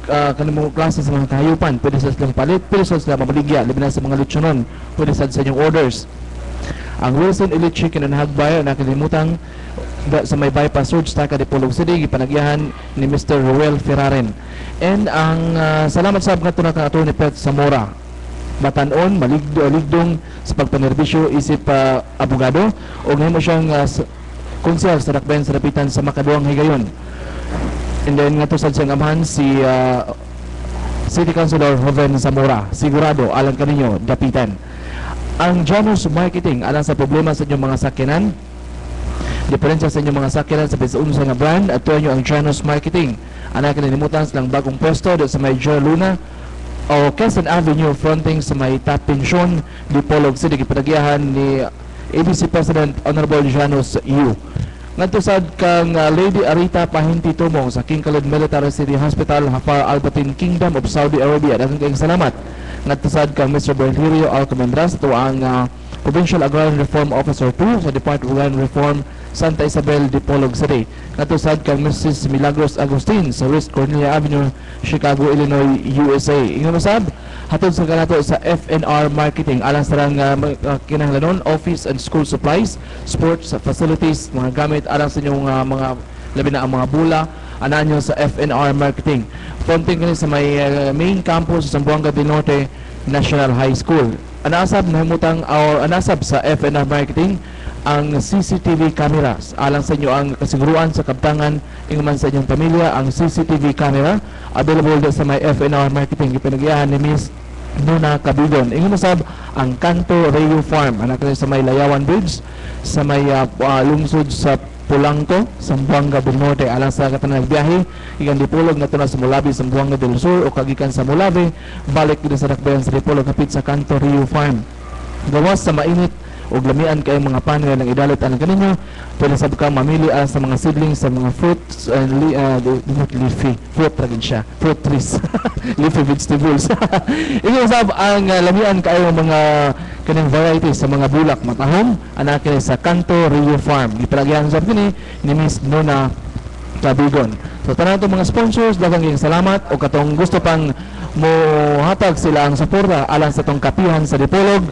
kanimo klase sa mga kahayupan, pwede sa silang palit, pwede sa silang mabaligya, labi na sa mga lechonon, pwede sa inyong orders. Ang Wilson Elite Chicken and Hagbay na kalimutan sa may bypass road sa Kadipolog City, gipanagyahan ni Mr. Ruel Ferraren. And ang salamat sa mga tunang ato ni Pet Zamora. Batanon, maligdong sa pagpanerbisyo isip abogado o ngayon mo siyang konsel sa dakbayan sa dapitan sa makaduang higayon. And then nga to sa siyang amahan si City Councilor Joven Zamora, sigurado alam ka ninyo dapitan. Ang Janus Marketing alang sa problema sa inyong mga sakyanan, diferensya sa inyong mga sakyanan sa pinsa nga brand at tuwa ang Janus Marketing. Anak kinilimutan silang bagong pwesto sa may Joe Luna o Quezon Avenue fronting sa may Tapinsion, Dipolog City, gipanagyahan ni ABC President Honorable Janus Yu. Nagtusad kang Lady Arita Pahinti Tumong sa King Khalid Military City Hospital, Hafar Albatin Kingdom of Saudi Arabia. Daghang kayong salamat. Nagtusad kang Mr. Berhirio Alcomendras, ito ang Provincial Agrarian Reform Officer 2 sa Department of Agrarian Reform, Santa Isabel, Dipolog City. Natusad kang Mrs. Milagros Agustin sa West Cornelia Avenue, Chicago, Illinois, USA. Ingon masab, hatod sa kanato sa FNR Marketing alang sa kinahanglanon, office and school supplies, sports facilities, mga gamit alang sa inyong mga labi na ang mga bula, anaan nyo sa FNR Marketing. Fronting kani sa may main campus sa Zamboanga del Norte National High School. Anasab sa FNR Marketing ang CCTV cameras alang sa inyo ang kasiguruan sa kabtangan ingman sa inyong pamilya. Ang CCTV camera available sa may FNR Marketing, ipinagyahan ni Miss Nuna Cabigon. Ingon masab ang Canto Rayo Farm anak sa may Layawan Bridge sa may lungsod sa Pulangko, Zamboanga del Norte alang sa katanang biyahe ikan Dipolog na na sa Mulabi, Zamboanga del Sur o kagikan sa Mulabi balik din sa dakbayan sa Dipolog kapit sa Canto Rio Farm. Gawas sa mainit o lamian kayong mga panel ng idalit ang kaninyo, pwede sab ka mamili sa mga seedlings sa mga fruits and leafy fruit ragin siya, fruit trees leafy vegetables. Ito sab ang lamian kayong mga kaning varieties sa mga bulak matahom anak sa Canto Rio Farm. Gipalagyan sab kini ni Miss Nona Cabigon. So tanan itong mga sponsors, daghang salamat o katong gusto pang mo hatag sila ang suporta alang sa tong kapihan sa Dipolog.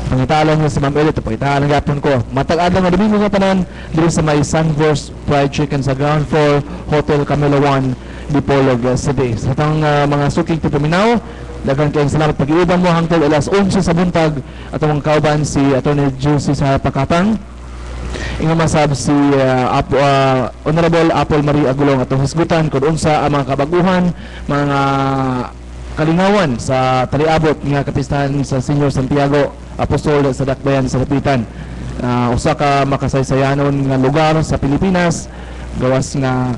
Pangitalan nyo si Ma'am Elite, pangitalan gapon ko. Matag-adlaw nga Domingo nga tanan dito sa may Sunburst Fried Chicken sa ground floor, Hotel Camilo 1, Dipolog City. Sa itong mga suking tutuminaw, daghang kayong salamat pag-iuban mo hangtod alas 11 sa buntag at ang kauban si Atty. Juicy sa Pakatang. Ingon masab si Honorable Apple Marie Agulong atong hisgutan kung unsa ang mga kabaguhan, mga kalingawan sa taliabot nga kapistahan sa Senior Santiago Apostol sa dakbayan sa Lapitan. Usa ka makasaysayanon nga lugar sa Pilipinas gawas nga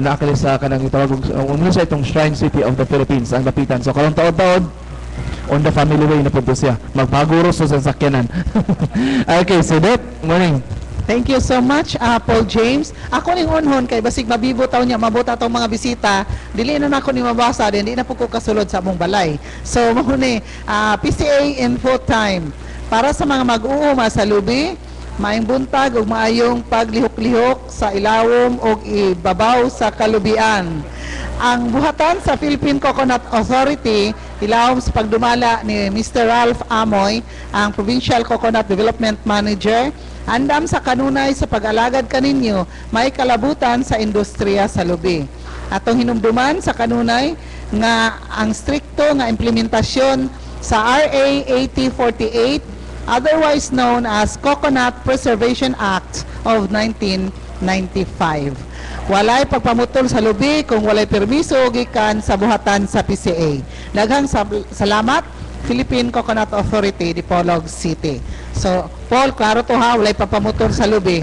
naakali sa kanang itawag sa itong Shrine City of the Philippines ang Lapitan. So karong taod-taod on the family way na po siya magpaguro sa sakyanan. Okay, so that morning. Thank you so much, Paul James. Ako ning unhon kay basig mabibo taw niya mabuta tong mga bisita, dili na nako ni mabasa din, di na po ko kasulod sa among balay. So mahuni PCA info time para sa mga mag-uuma sa lubi, maayong buntag ug maayong paglihok-lihok sa ilawom ug ibabaw sa kalubian. Ang buhatan sa Philippine Coconut Authority ilawom sa pagdumala ni Mr. Ralph Amoy, ang Provincial Coconut Development Manager. Andam sa kanunay sa pag-alagad kaninyo, may kalabutan sa industriya sa lubi. Atong hinumduman sa kanunay nga ang strikto nga implementasyon sa RA 8048, otherwise known as Coconut Preservation Act of 1995. Walay pagpamutol sa lubi kung walay permiso gikan sa buhatan sa PCA. Daghang salamat, Philippine Coconut Authority, Dipolog City. So, Paul, klaro to ha, walay papamutol sa lubi.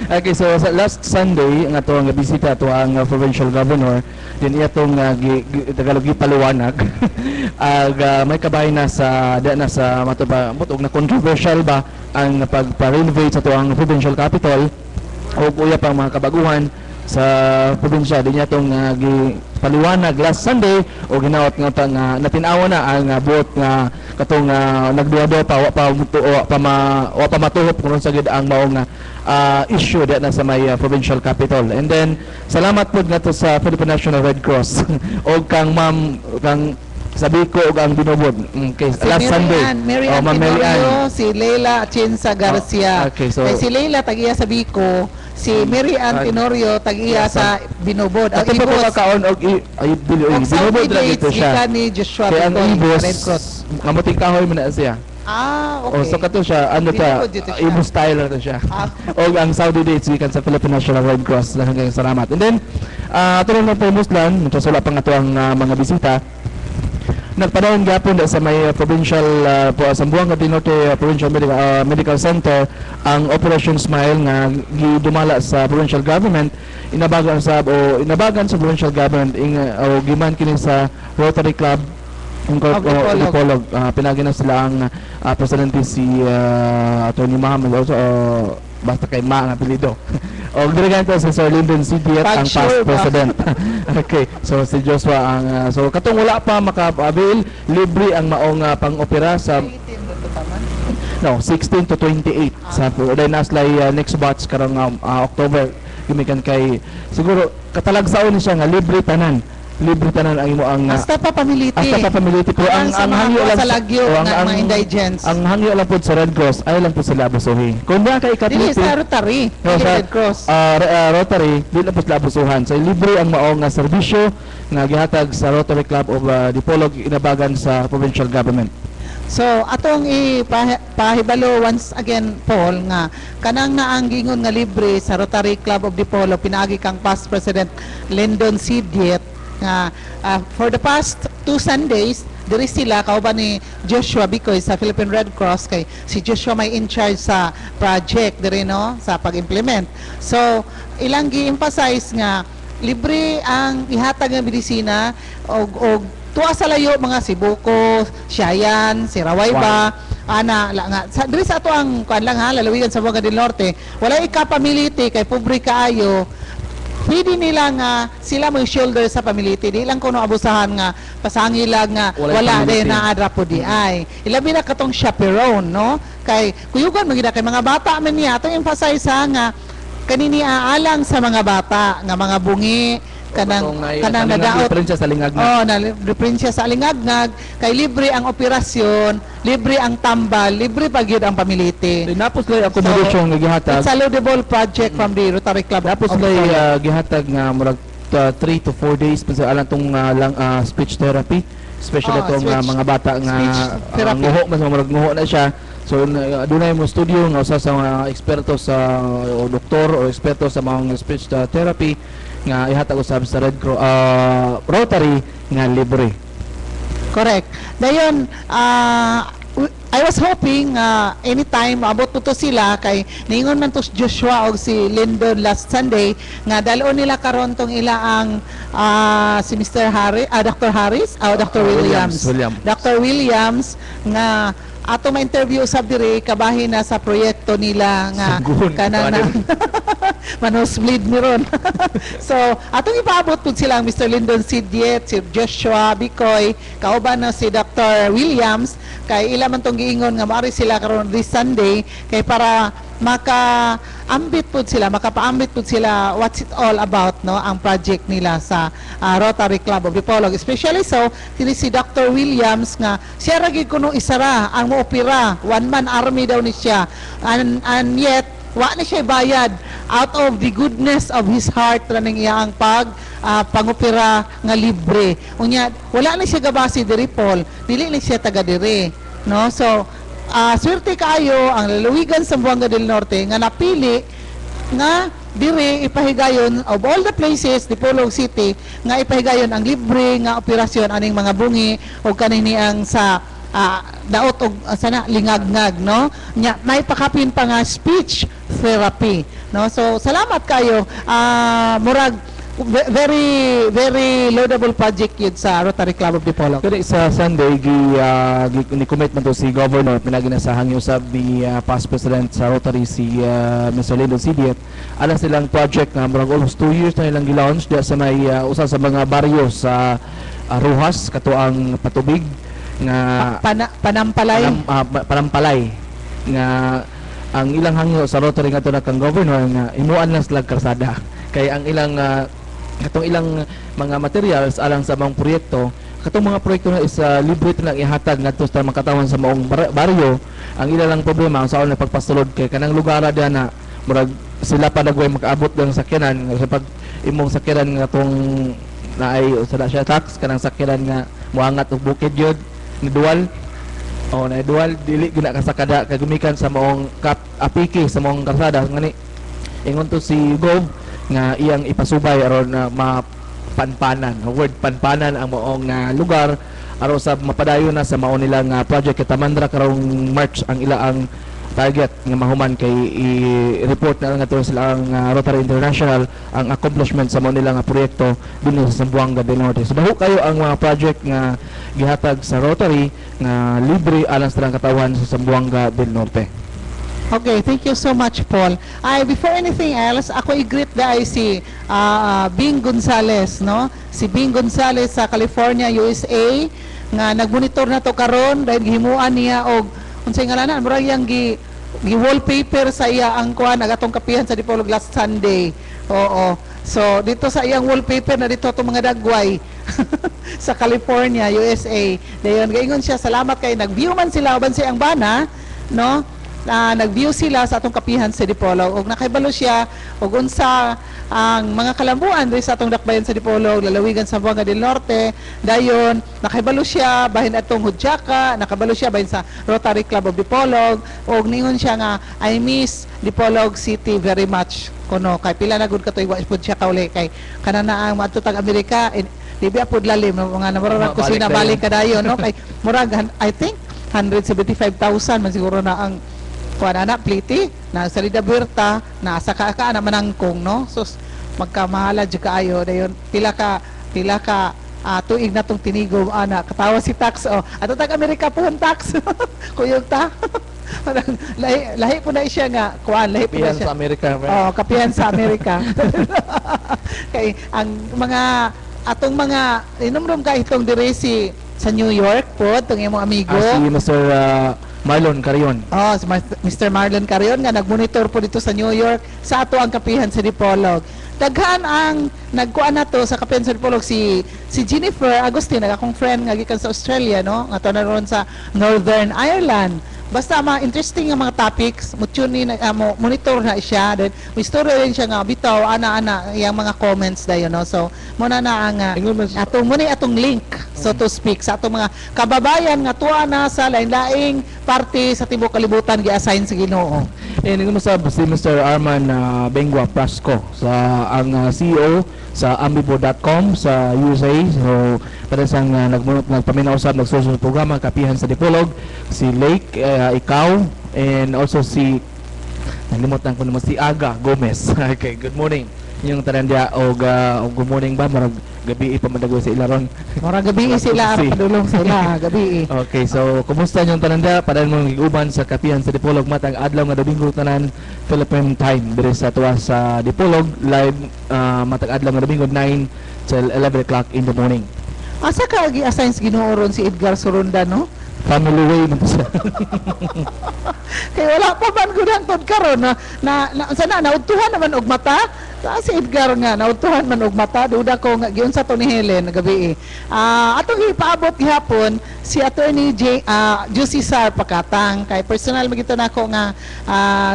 Okay, so last Sunday, nga to ang bisita to ang provincial governor, din iya tong Tagalog gipaliwanag. May kabay na sa matuba, mutog na controversial ba ang pagpa-renovate sa to ang provincial capital o kuya pang mga kabaguhan sa probinsya. Din niya itong paliwanag last Sunday o ginawat nga natinawa na ang buot nga katong nagduwa pa wa pa matuhop kung sa gid ang maong issue diya na sa may provincial capital. And then salamat pud ngadto sa Philippine National Red Cross o kang ma'am kang sabi ko og ang binubod okay, Si last Sunday. Mary Ann Ma'am Mary Ann. Tenorio, si Leila Atienza Garcia. okay, so Si Leila tag-iya sa Biko, si Mary Ann Tenorio tag-iya sa Binobod. Ang ato pa ko ibos, kakaon og ang binubod ra candidates, dito siya. gikan ni Joshua Kaya ang Bicoy, ibos Red Cross. mamuting kahoy man na siya. Okay. Oh, so kato siya, ano ta, Binubod dito siya. Ibo style na siya. O ang Saudi dates gikan sa Philippine National Red Cross. Hanggang salamat. And then, ito na po Muslan, magsasula pa nga ito ang mga bisita. Nagpadawon gapon sa may provincial sa Buanga del Norte Provincial Medical Center ang Operation Smile nga gidumala sa provincial government inabagan sa provincial government o giman kini sa Rotary Club ng Dipolog. Pinagina sila ang presidente si Attorney Mohammed also basta kay Ma ang apelido. O dirigente si Sir Lyndon C. Diet ang past president. Okay, so si Joshua ang so katong wala pa maka-avail, libre ang maong pang-opera sa 16 to 28 sa dahil naslay next batch karong October gimikan kay siguro katalagsaon ni siya nga libre tanan ang imo ang Hasta pa pamiliti. Pero ang hangyo lang sa lagyo ng mga indigents. ang hangyo lang pud sa Red Cross ay lang pud sila abusuhin. Kung ba kay Dili katliti sa Rotary, No, dili sa Red Cross. Rotary, di lang po sila abusuhan. So, libre ang maong serbisyo nga gihatag sa Rotary Club of Dipolog inabagan sa provincial government. So atong ipahibalo once again Paul nga kanang naang gingon nga libre sa Rotary Club of Dipolog pinaagi kang past president Lyndon C. Diet nga for the past 2 Sundays diri sila kauban ni Joshua Bicoy sa Philippine Red Cross kay si Joshua may in charge sa project diri no sa pag-implement. So ilang gi-emphasize nga libre ang ihatag nga medisina og tuwa sa layo mga Sibuko, Siayan, Sirawayba, ana nga diri sa ato ang kuan lang ha lalawigan sa Buanga del Norte wala ikapamiliti kay pobre kaayo pwede nila nga sila mo shoulder sa pamiliti di lang kuno abusahan nga pasangila nga wala din na adra po di ay ilabi na katong chaperone no kay kuyugan magida kay mga bata man niya atong emphasize nga kanini aalang sa mga bata nga mga bungi kanang nadaot diferensya sa lingagnag. Oh, na diferensya sa lingagnag kay libre ang operasyon, libre ang tambal, libre pa gyud ang pamiliti. Napos lay accommodation nga gihatag. It's a laudable project from the Rotary Club. Napos lay gihatag nga murag 3 to 4 days pa sa alang tong speech therapy, especially tong mga bata nga nguho mas murag nguho na siya. So dunay mo studio nga usa sa mga eksperto sa doktor o eksperto sa mga speech therapy nga ihatag usab sa Red Cross Rotary nga libre. Correct. Dayon I was hoping anytime abot po to sila kay ningon man to Joshua og si Lyndon last Sunday nga dalon nila karon tong ilaang si Mr. Harris, Dr. Harris, Dr. Williams. Dr. Williams nga ato ma-interview usab diri kabahin na sa proyekto nila nga kanang manosbleed ni ron. So atong ipaabot pud sila ang Mr. Lyndon C. Diet, si Joshua Bicoy, kauban na si Dr. Williams kay ila man tong giingon nga maari sila karon this Sunday kay para makapaambit pud sila what's it all about no ang project nila sa Rotary Club of Dipolog, especially so kini si Dr. Williams nga siya ra gid kuno isara ang moopera one man army daw ni siya and yet wa na siya bayad out of the goodness of his heart raning iyang pangopera nga libre unya wala na siya gabasi diri Paul dili na siya taga diri no so swerte kaayo ang lalawigan sa Buanga del Norte nga napili nga diri ipahigayon of all the places Dipolog City nga ipahigayon ang libre nga operasyon aning mga bungi o kanini ang sa daot og sana lingagnag no nya may pakapin pa nga speech therapy no so salamat kayo murag very laudable project yun sa Rotary Club of Dipolog. Kaya sa Sunday ni-commit man to si Governor pinaginasahan yung usab ni past president sa Rotary si Mr. Lyndon C. Diet. Ala silang project nga murag almost 2 years na nilang gi-launch diya sa may usa sa mga baryo sa Rojas kato ang Patubig nga Panampalay. panampalay nga ang ilang hangyo sa Rotary nga na kang governor nga imuan lang sila karsada kay ang ilang katong ilang mga materials alang sa mga proyekto katong mga proyekto na is libre lang ihatag ngadto sa makatawan sa maong baryo. Ang ilang problema ang saon na pagpasulod kay kanang lugar diha na murag sila pa nagway makaabot ng sakyanan sa pag imong sakyanan nga tong naay usada siya tax kanang sakyanan nga moangat og bukid yun ni dual na dual dili gina kasakada kay gumikan sa maong apiki sa maong karsada ngani ingon to si Gov nga iyang ipasubay aron na mapanpanan word panpanan ang maong lugar aron sa mapadayon na sa maong nilang project kitamandra karong March ang ilaang target nga mahuman kay i-report na nga to sila ang Rotary International ang accomplishment sa mga nilang proyekto dinhi sa Zamboanga del Norte. So baho kayo ang mga project nga gihatag sa Rotary nga libre alang sa katawan sa Zamboanga del Norte. Okay, thank you so much, Paul. Before anything else, ako i-greet si Bing Gonzales, no? Si Bing Gonzales sa California, USA, nga nagmonitor na to karon dahil gihimuan niya og unsay ngalanan murag yang gi-wallpaper sa iya ang kuan agatong kapihan sa Dipolog last Sunday. Oo. So dito sa iyang wallpaper na dito to mga dagway sa California, USA. Dayon gaingon siya salamat kay nag-view man sila uban sa iyang bana, no? Nag-view sila sa atong kapihan sa Dipolog og nakahibalo siya og unsa ang mga kalambuan diri sa atong dakbayan sa Dipolog, lalawigan sa Zamboanga del Norte. Dayon nakahibalo siya bahin atong Hudyaka, nakabalo siya bahin sa Rotary Club of Dipolog og ningon siya nga I miss Dipolog City very much kuno kay pila na gud katoy wa pud siya kauli kay kanana ang matutag Amerika dibi apud lalim mga namurag ko sinabalik kadayon no kay murag I think 175,000 man siguro na ang kuan anak pliti na salida berta na sa ka na manangkong no sus magkamahala jud kaayo dayon pila ka tuig na tong tinigom ana katawa si tax ato tag Amerika po tax kuyog ta lahi po na siya nga kuan lahi po na siya sa Amerika kapihan sa Amerika kay ang mga atong mga inumrom ka itong diri sa New York po tong imong amigo si Mr. Marlon Carion. Si Mr. Marlon Carion nga nagmonitor po dito sa New York sa ato ang kapihan sa Dipolog. Daghan ang nagkuan nato sa kapihan sa Dipolog si Jennifer Agustin, akong friend nga gikan sa Australia no, nga to na ron sa Northern Ireland. Basta interesting nga mga topics, monitor na siya, then may story rin siya nga bitaw ana yang mga comments dayon no. So muna na ang atong link so to speak sa atong mga kababayan nga tuwa na sa lain-laing parte sa tibuok kalibutan gi-assign sa Ginoo. Ningon mo sa si Mr. Arman Bengua Prasco sa ang CEO sa ambibo.com sa USA. So para sa nagpaminaw-usab nagsusunod programa kapihan sa Dipolog si Lake ikaw and also si nalimutan ko naman si Aga Gomez. Okay, good morning yung tanan og good morning ba marag gabi pa madago sa ilaron marag gabi sila padulong sila gabi. Okay, so kumusta yung tanan dia padayong mga giguban sa kapihan sa Dipolog matag adlaw nga Domingo tanan Philippine time diri sa tuwa sa Dipolog live matag adlaw nga Domingo 9 till 11 o'clock in the morning. Asa ka gi-assign sa Ginoo ron si Edgar Surunda no? Family way man siya. Kaya wala pa man gud hangtod karon na sana naudtuhan naman og mata. Si Edgar nga naudtuhan man og mata, duda ko nga giun sa to ni Helen gabi. Atong ipaabot gihapon si Attorney Juicy Sar Pakatang kay personal magito nako nga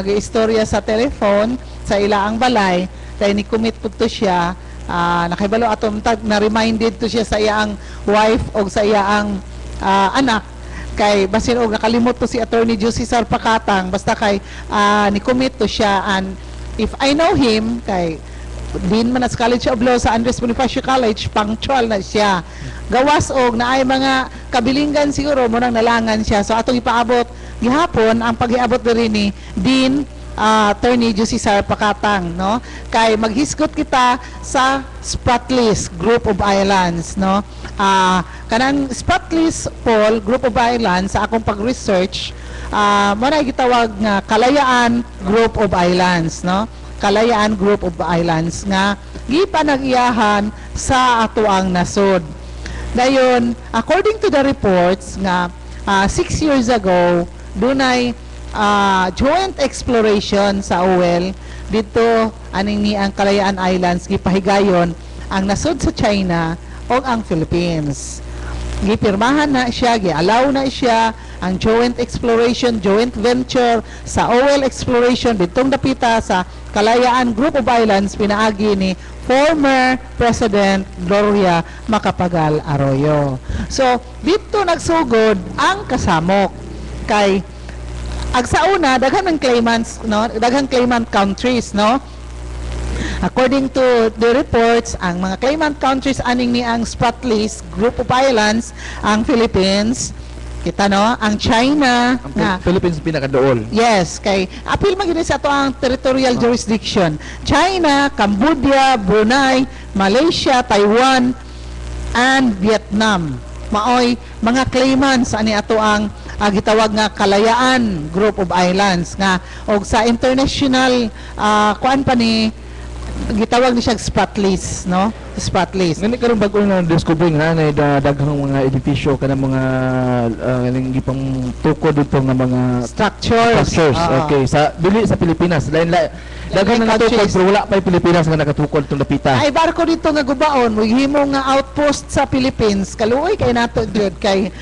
giistorya sa telephone sa ilaang balay kay ni commit pud to siya. Nakahibalo atong tag na reminded to siya sa iyang wife o sa iyang anak kay basin og nakalimot to si Attorney Juicy Sar Pakatang basta kay ni commit to siya and if I know him kay din man sa College of Law sa Andres Bonifacio College punctual na siya gawas og naay mga kabilinggan siguro mo nang nalangan siya so atong ipaabot gihapon ang paghiabot diri ni Dean Attorney Juicy Sar Pakatang no kay maghisgot kita sa Spratlys Group of Islands no kanang Spratlys Paul Group of Islands sa akong pag-research mo na gitawag nga Kalayaan Group of Islands no Kalayaan Group of Islands nga gipanag-iyahan sa atoang nasod Dayon, according to the reports nga 6 years ago, dunay joint exploration sa oil dito aning ni ang Kalayaan Islands gipahigayon ang nasod sa China o ang Philippines. Gipirmahan na siya, gialaw na siya ang joint exploration, joint venture sa oil exploration ditong dapita sa Kalayaan Group of Islands pinaagi ni former President Gloria Macapagal Arroyo. So, dito nagsugod ang kasamok kay sa una daghang claimants, no, daghang claimant countries, no. According to the reports, ang mga claimant countries aning ni ang Spratlys Group of Islands, ang Philippines, kita no, ang China, Ang Philippines pinakadool. yes, kay apil magini sa ato ang territorial jurisdiction. China, Cambodia, Brunei, Malaysia, Taiwan, and Vietnam. Maoy mga claimants ani ato ang gitawag nga Kalayaan Group of Islands nga og sa international kuan pa ni gitawag ni siya Spratlys, no? Spratlys. Ngani karon bag-o na discover nga na daghang mga edifisyo kana mga gipang tuko dito nga mga Structures. Okay, sa dili sa Pilipinas. Daghang nga tukod pero wala pa Pilipinas nga nakatukod itong dapita. Ay barko dito nga gubaon, maghimo nga outpost sa Philippines. Kaluoy kay nato jud kay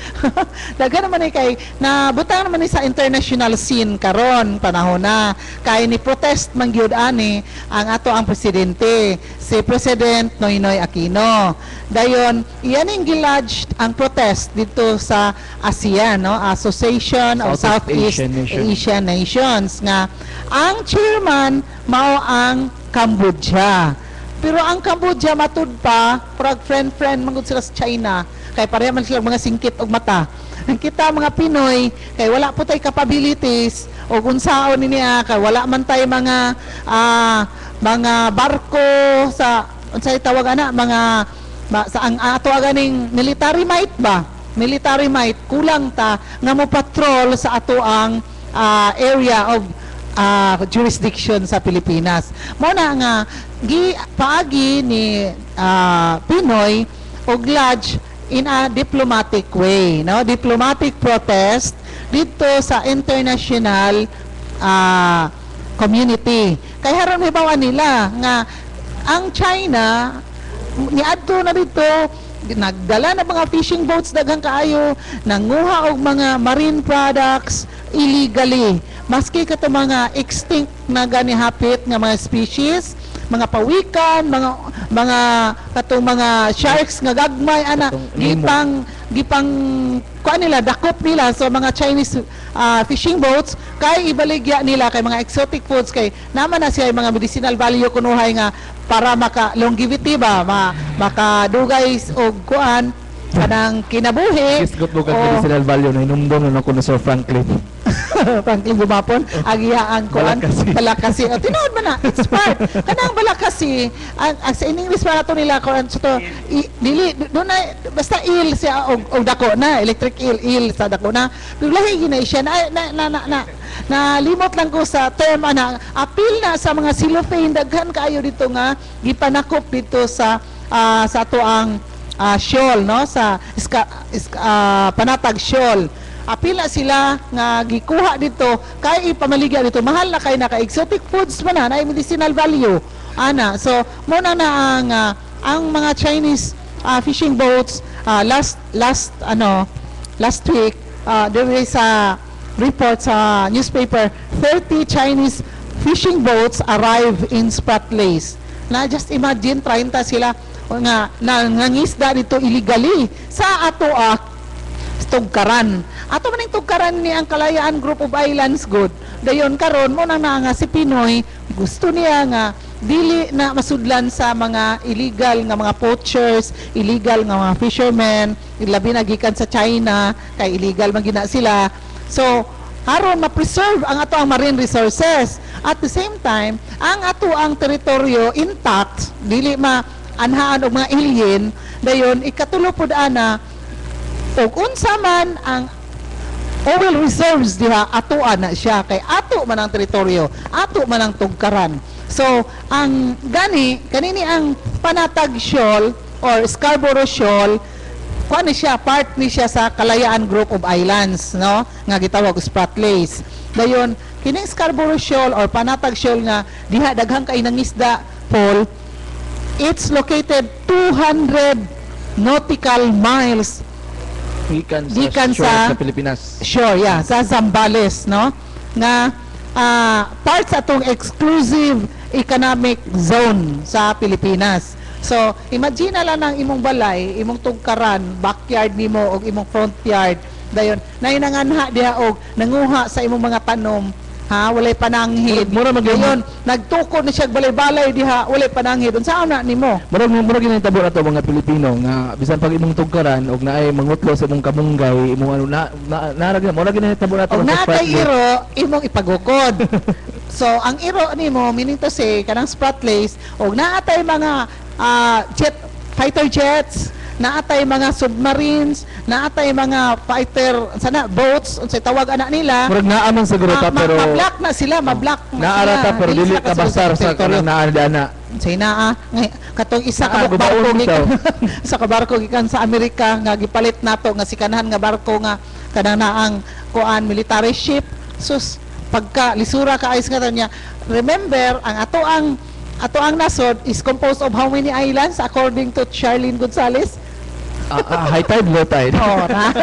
daghan naman ni kay nabutang naman ni sa international scene karon panahon na kay ni protest man gyud ani ang ato ang presidente, si President Noynoy Aquino. Dayon iyaning gilodge ang protest dito sa ASEAN, no, Association of Southeast Asian Nations nga ang chairman mao ang Cambodia. Pero ang Cambodia matud pa, prag friend magud sila sa China, kay pareha man sila mga singkit og mata. Ang kita mga Pinoy kay wala po tay capabilities o unsaon niya kay wala man tay mga barko sa unsay tawag ana sa ang ato ganing military might ba? Military might kulang ta nga mo patrol sa ato ang area of jurisdiction sa Pilipinas. Mao na nga paagi ni Pinoy og lodge in a diplomatic way, no? Diplomatic protest dito sa international community. Kay haron hibawan nila nga ang China niadto na dito nagdala na mga fishing boats daghang kaayo, nanguha og mga marine products illegally. Maski kato mga extinct na ganihapit nga mga species, mga pawikan, mga katong mga sharks nga gagmay ana gipang kuan nila dakop nila so mga Chinese fishing boats kay ibaligya nila kay mga exotic foods kay naman na siya mga medicinal value kunuhay nga para maka longevity ba makadugay og kuan kanang kinabuhi. Kisgot mo kang medicinal value na inumdom na ako na Sir Franklin. Franklin gumapon agiyaan ko ang balakasi o tinuod man na it's part kanang balakasi ang sa English para to nila ko so to dili do na basta il siya og dako na electric il sa dako na pero lahi gina siya na limot lang ko sa term ana apil na sa mga cellophane daghan kaayo dito nga gipanakop dito sa ato ang shoal, no, sa Panatag Shoal. Apila sila nga gikuha dito kay ipamaligya dito mahal na kay naka exotic foods man na medicinal value ana. So mo na ang mga Chinese fishing boats last week there is a report sa newspaper 30 Chinese fishing boats arrive in Spratlys. Na just imagine 30 sila nga nangisda dito illegally sa ato tugkaran. Ato man tugkaran ni ang Kalayaan Group of Islands good. Dayon karon mo na nga si Pinoy gusto niya nga dili na masudlan sa mga illegal nga mga poachers, illegal nga mga fishermen, labi na gikan sa China kay illegal man gina sila. So aron ma-preserve ang ato ang marine resources. At the same time, ang ato ang teritoryo intact, dili anhaan og mga alien, dayon ikatulo pud ana og unsa man ang oil reserves diha atoan na siya kay ato man ang teritoryo, ato man ang tugkaran. So ang kanini ang Panatag Shoal or Scarborough Shoal kuan ni siya, part ni siya sa Kalayaan Group of Islands, no? Nga gitawag Spratlys. Dayon, kining Scarborough Shoal or Panatag Shoal nga diha daghang kay nangisda, Paul, it's located 200 nautical miles Gikan sa sa Pilipinas. shore, yeah, sa Zambales, no? Nga part sa atong exclusive economic zone sa Pilipinas. So, imagine na lang ang imong balay, imong tugkaran, backyard nimo o imong front yard. Dayon, nainanganha diha og nanguha sa imong mga tanom, ha, walay pananghid. Mura Dayon, nagtukod na siya balay-balay diha, walay pananghid. Unsa na nimo? Murag ginahitabo na to mga Pilipino nga bisan pag imong tugkaran og naay mangutlo sa imong kamunggay, imong ano narag na murag ginahitabo na to Og sa natay Spratlys. iro, imong ipagukod. So, ang iro nimo, meaning to say, kanang Spratlys, og naatay mga fighter jets, naatay mga submarines, naatay mga boats, unsay tawag ana nila. Murag naa man siguro ta pero mablock na sila, mablock na naara ta sila. pero dili sila ka kasulod basar sa territoryo. kanang naa ana. Say naa, katong isa ka Naa, barko gubaon gikan bitaw. sa ka barko gikan sa Amerika nga gipalit nato nga sikanahan nga barko nga kanang naang kuan military ship. Sus, pagka lisura ka ayos nga niya. Remember, ang ato ang nasod is composed of how many islands according to Charlene Gonzalez? High tide, low tide. Oh, na.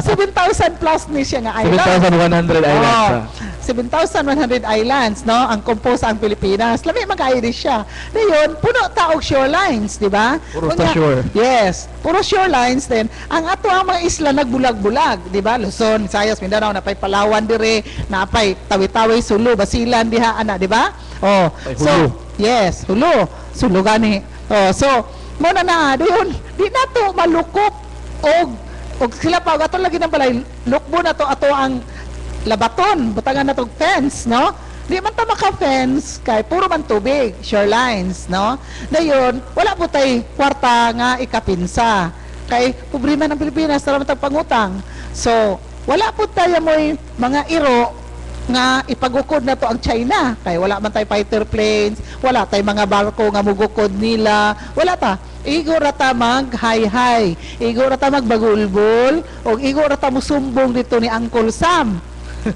So, 7,000 plus ni siya nga island. 7,100 islands. Oh, 7,100 islands, no? Ang compose ang Pilipinas. Lami mag-Irish siya. Dayon, puno taog shorelines, di ba? Puro Kunya- sa shore. Yes, puro shorelines din. Ang ato ang mga isla nagbulag-bulag, di ba? Luzon, Visayas, Mindanao, napay Palawan dire, napay Tawi-Tawi, Sulu, Basilan diha ana, di ba? Oh, Ay, so Hulu. yes, Hulu. Sulu gani. Oh, so mo na dayon, di nato malukop og sila pa ato lagi nang balay lukbo na to ato ang labaton, butangan na tong fence, no? Di man ta maka-fence kay puro man tubig, shorelines, no? Dayon, wala po tay kwarta nga ikapinsa. Kay problema ng Pilipinas sa tag pangutang. So, wala po tayo mo'y mga iro nga ipagukod na to ang China. Kay wala man tay fighter planes, wala tay mga barko nga mugukod nila, wala ta. Igo rata mag high, igo rata magbagulbol, o igo rata musumbong dito ni Uncle Sam.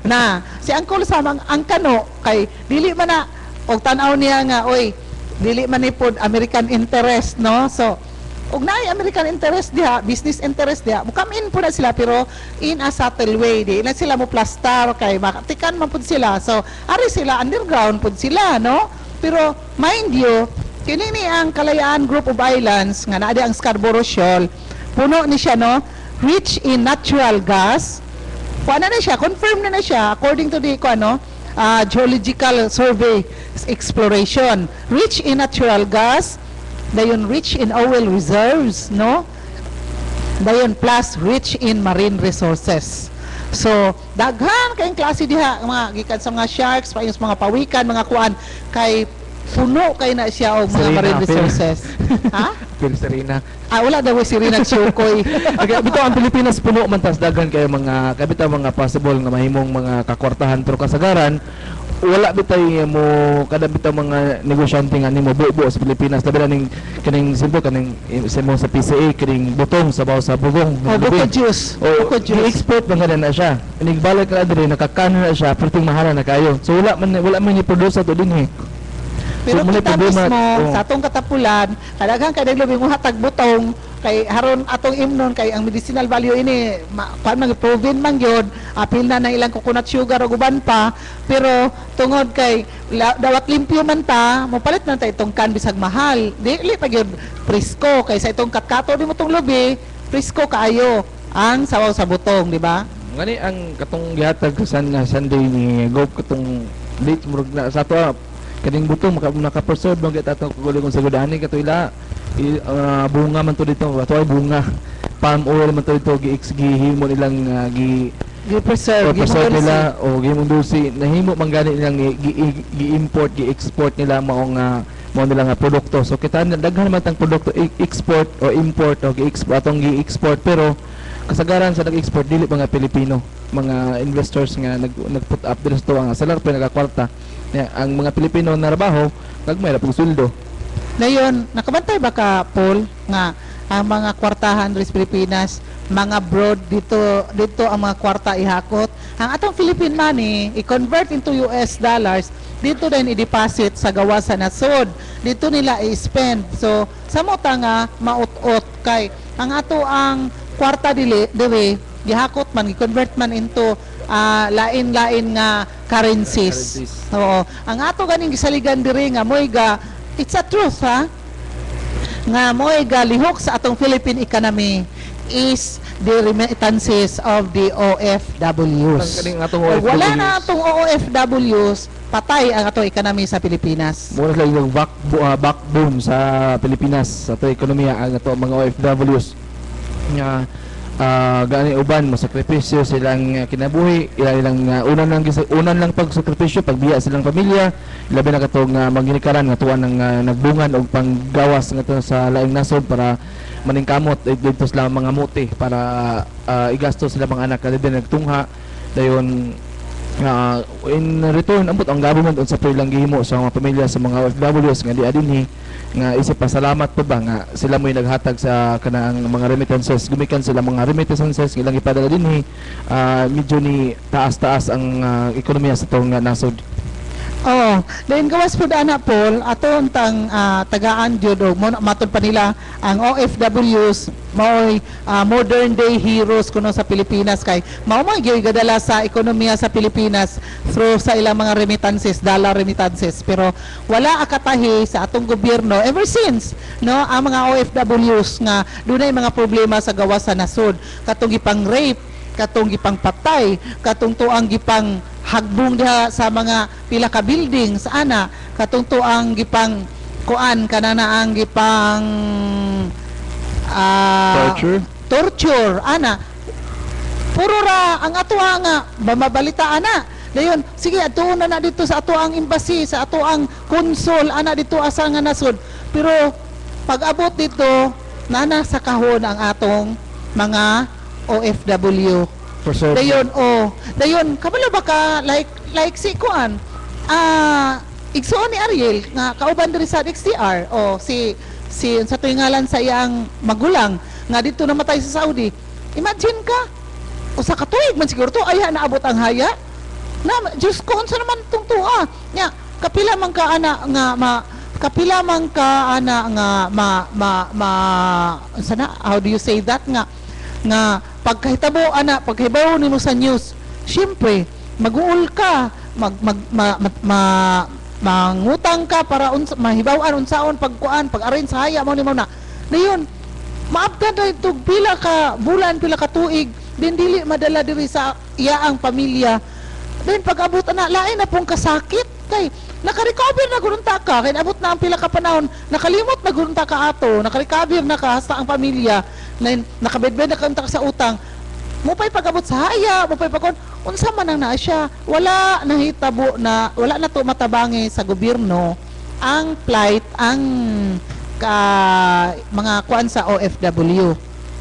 Na si Uncle Sam ang kano kay dili man na og tan-aw niya nga oy dili man ni pod American interest, no? So og naay American interest diha, business interest diha, come in po na sila pero in a subtle way, di na sila mo plastar kay makatikan man pud sila. So ari sila underground pud sila, no? Pero mind you, kini ni ang Kalayaan Group of Islands nga naa di ang Scarborough Shoal, puno ni siya, no? Rich in natural gas. Kuan na siya, confirm na siya according to the geological survey exploration. Rich in natural gas, dayon rich in oil reserves, no? Dayon plus rich in marine resources. So, daghan kayong klase diha mga gikan sa mga sharks, paayos mga pawikan, mga kuan kay puno kay na siya og mga Serena, marine Phil. resources. Ha? Phil Serena. Wala daw si Rina Chukoy. Okay, bitaw ang Pilipinas puno man tas daghan kay mga kabitaw mga possible nga mahimong mga kakwartahan pero kasagaran wala bitay mo kada bitaw mga negosyante nga nimo buo sa Pilipinas labi na ning kining simple kaning sa PCA kining butong sa baw sa bugong. Buko juice. Buko juice. I-export man na siya. Inigbalik ka diri nakakano na siya perting mahala na kayo. So wala man ni produce to dinhi. Pero So, muna kita problema, mismo, oh. sa atong katapulan, kadaghan kay naglabi mo hatag butong, kay haron atong imnon, kay ang medicinal value ini, kuan man proven man gyud, apil na ng ilang coconut sugar o guban pa, pero tungod kay dawat limpyo man ta, mopalit man ta itong kan bisag mahal. Dili pa gyud presko, kay sa itong katkato di mo tong lubi, presko kaayo ang sawaw sa butong, di ba? Ngani ang katong gihatag sa Sunday ni Gop katong date murag na sa to kaning butong naka-preserve man kita atong kung sa gudani katuila bunga man to dito ato ay bunga palm oil man to dito gihimo nilang Gi-preserve, preserve gi-preserve nila o gihimong dulce nahimo man gani nilang gi-import gi-export nila mao nila nga produkto so kita daghan man tang produkto export o import o gi-export atong gi-export pero kasagaran sa nag-export dili mga Pilipino mga investors nga nag-put up dito sa ang salar pa nagakwarta ang mga Pilipino na trabaho gagmay ra pug sweldo. Dayon, nakabantay ba ka, Paul, nga ang mga kwartahan diri sa Pilipinas, mga broad dito ang mga kwarta ihakot. Ang atong Philippine money i-convert into US dollars, dito din i-deposit sa gawa sa nasod. Dito nila i-spend. So samo ta nga maut-ot kay ang ato ang kwarta dili gihakot man, i-convert man into lain-lain nga currencies. Oo. Ang ato ganing gisaligan diri nga moy ga, it's a truth ha, nga moy ga lihok sa atong Philippine economy is the remittances of the OFWs. Kaning atong Ug wala OFWs. na atong OFWs, patay ang atong economy sa Pilipinas. Mura lang yung backbone sa Pilipinas sa ato ekonomiya ang ato mga OFWs nga gani uban masakripisyo silang kinabuhi, ilang unan lang pagsakripisyo pagbiya silang pamilya, labi na katong manginikaran nga tuwan ng nagbungan og panggawas nga to sa laing nasod para maningkamot dito sila mga muti para igastos sila mga anak kada din nagtungha dayon in return ambot ang government unsa pa ilang gihimo sa mga pamilya sa mga OFWs nga di adinhi nga isip pasalamat pa ba nga sila mo'y naghatag sa kanang mga remittances, gumikan sila mga remittances ilang ipadala dinhi, medyo ni taas-taas ang ekonomiya sa tong nasod. Oh, then gawas po ana Paul, aton tang tagaan jud og matod pa nila ang OFWs mo'y modern day heroes kuno sa Pilipinas kay mao man gyud gadala sa ekonomiya sa Pilipinas through sa ilang mga remittances, dollar remittances, pero wala akatahi sa atong gobyerno ever since no ang mga OFWs nga dunay mga problema sa gawas sa nasod, katong gipang rape, katong gipang patay, katong tuang gipang hagbong diha sa mga pila ka building sa ana, katong tuang gipang kuan kanana ang gipang torture ana, puro ra ang ato nga mabalita ana dayon sige atuon na dito sa ato ang embassy, sa ato ang consul ana dito asa nga nasod, pero pag abot dito nana sa kahon ang atong mga OFW. Dayon dayon kabalo ba ka like si kuan igsoon ni Ariel nga kauban diri sa XDR si sa tingalan sa iyang magulang nga dito namatay sa Saudi. Imagine ka usa ka tuig man siguro to aya naabot ang haya na Diyos ko unsa naman tong tuwa nya kapila man ka ana nga kapila man ka ana nga sana how do you say that nga pagkahitabo ana paghibaw nimo sa news, syempre mag-uul ka, mangutang ka para mahibawan unsaon pagkuan pag-arrange sa haya mo nimo na dayon maabtan na ito pila ka bulan, pila ka tuig din dili madala diri sa iyaang pamilya. Then pag-abot na lain na pong kasakit kay naka-recover na gurunta ka kay abot na ang pila ka panahon nakalimot na gurunta ka ato, naka-recover na ka hasta ang pamilya na nakabedbed na ka sa utang mo pa'y pag-abot sa haya, mo pa'y pagkon unsa man ang naa siya, wala nahitabo na wala na to matabangi sa gobyerno ang plight ang mga kuan sa OFW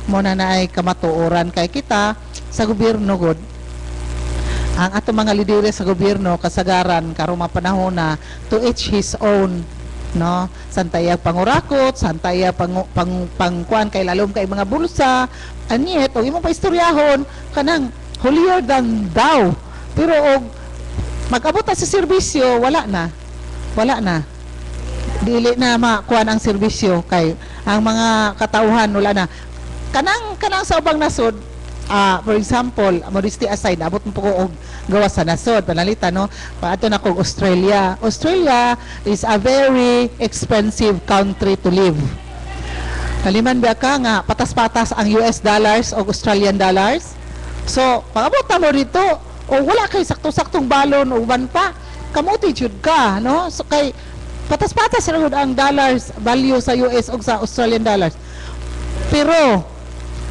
mo na ay kamatuoran kay kita sa gobyerno god ang ato mga lideres sa gobyerno kasagaran karong mga panahon na to each his own no, santaya pangurakot, santaya pangkuan kay lalom kay mga bulsa anyet og imong paistoryahon kanang holier than thou, pero og mag-abot sa serbisyo wala na dili na makuan ang serbisyo kay ang mga katauhan wala na kanang sa ubang nasod. For example, modesty aside, abot mo po ko gawa sa nasod, panalita, no? Paato na kong Australia. Australia is a very expensive country to live. Kaliman ba ka nga, patas-patas ang US dollars o Australian dollars. So, pag-abot na mo rito, o wala kay sakto-saktong balon o uban pa, kamuti jud ka, no? So, kay patas-patas ang dollars value sa US o sa Australian dollars. Pero,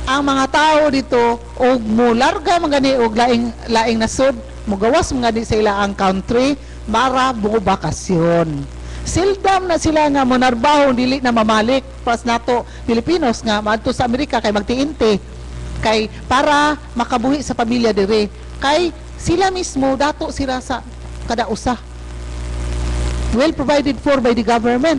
ang mga tao dito og mularga magani og laing nasod mugawas mga di sa ila ang country para bakasyon. Sildam na sila nga monarbaho dili na mamalik pas nato Pilipinos nga maadto sa Amerika kay magtiinti kay para makabuhi sa pamilya diri kay sila mismo dato sila sa kada usa well provided for by the government